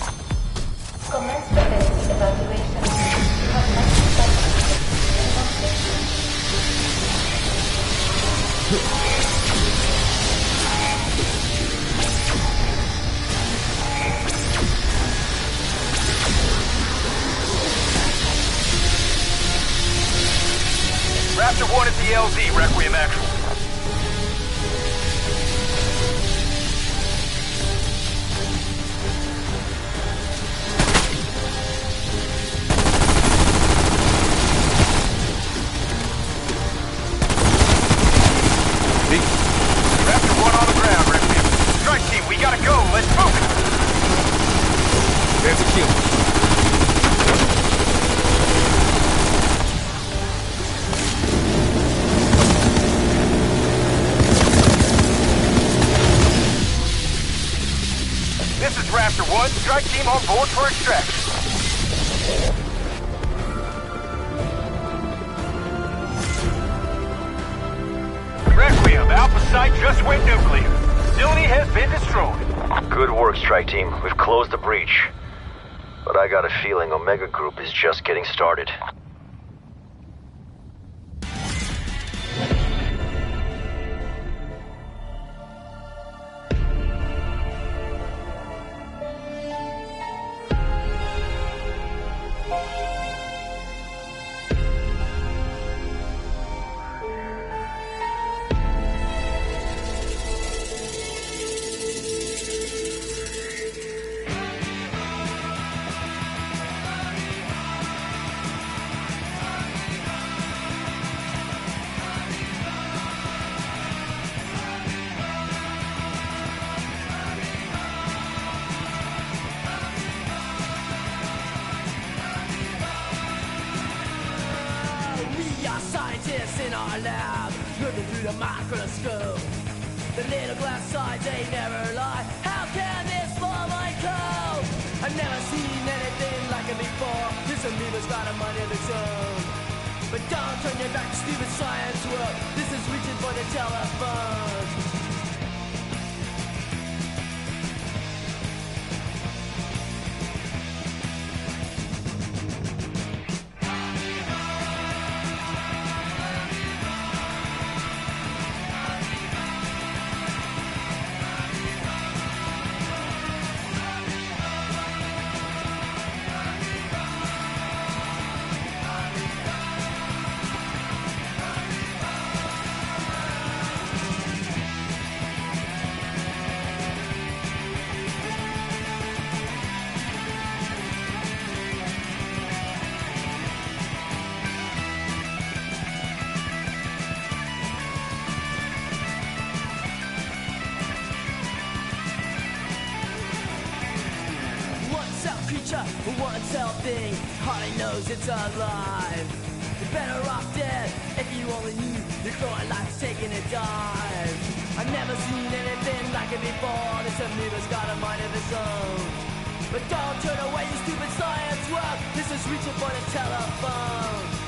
Commence the basic evacuation. Raptor 1 at the LZ, Requiem Actual. Raptor 1 on the ground, Requiem. Strike team, we gotta go. Let's move. There's a kill. This is Raptor 1. Strike team on board for extraction. Requiem, Alpha site just went nuclear. Facility has been destroyed. Good work, strike team. We've closed the breach. But I got a feeling Omega Group is just getting started. Scientists in our lab, looking through the microscope. The little glass sides, they never lie. How can this fall my code? I've never seen anything like it before. This amoeba's got a mind of its own. But don't turn your back to stupid science world. This is reaching for the telephone. One cell thing, hardly knows it's alive. You're better off dead if you only knew your growing life's taking a dive. I've never seen anything like it before. This amoeba's got a mind of its own. But don't turn away, you stupid science world. This is reaching for the telephone.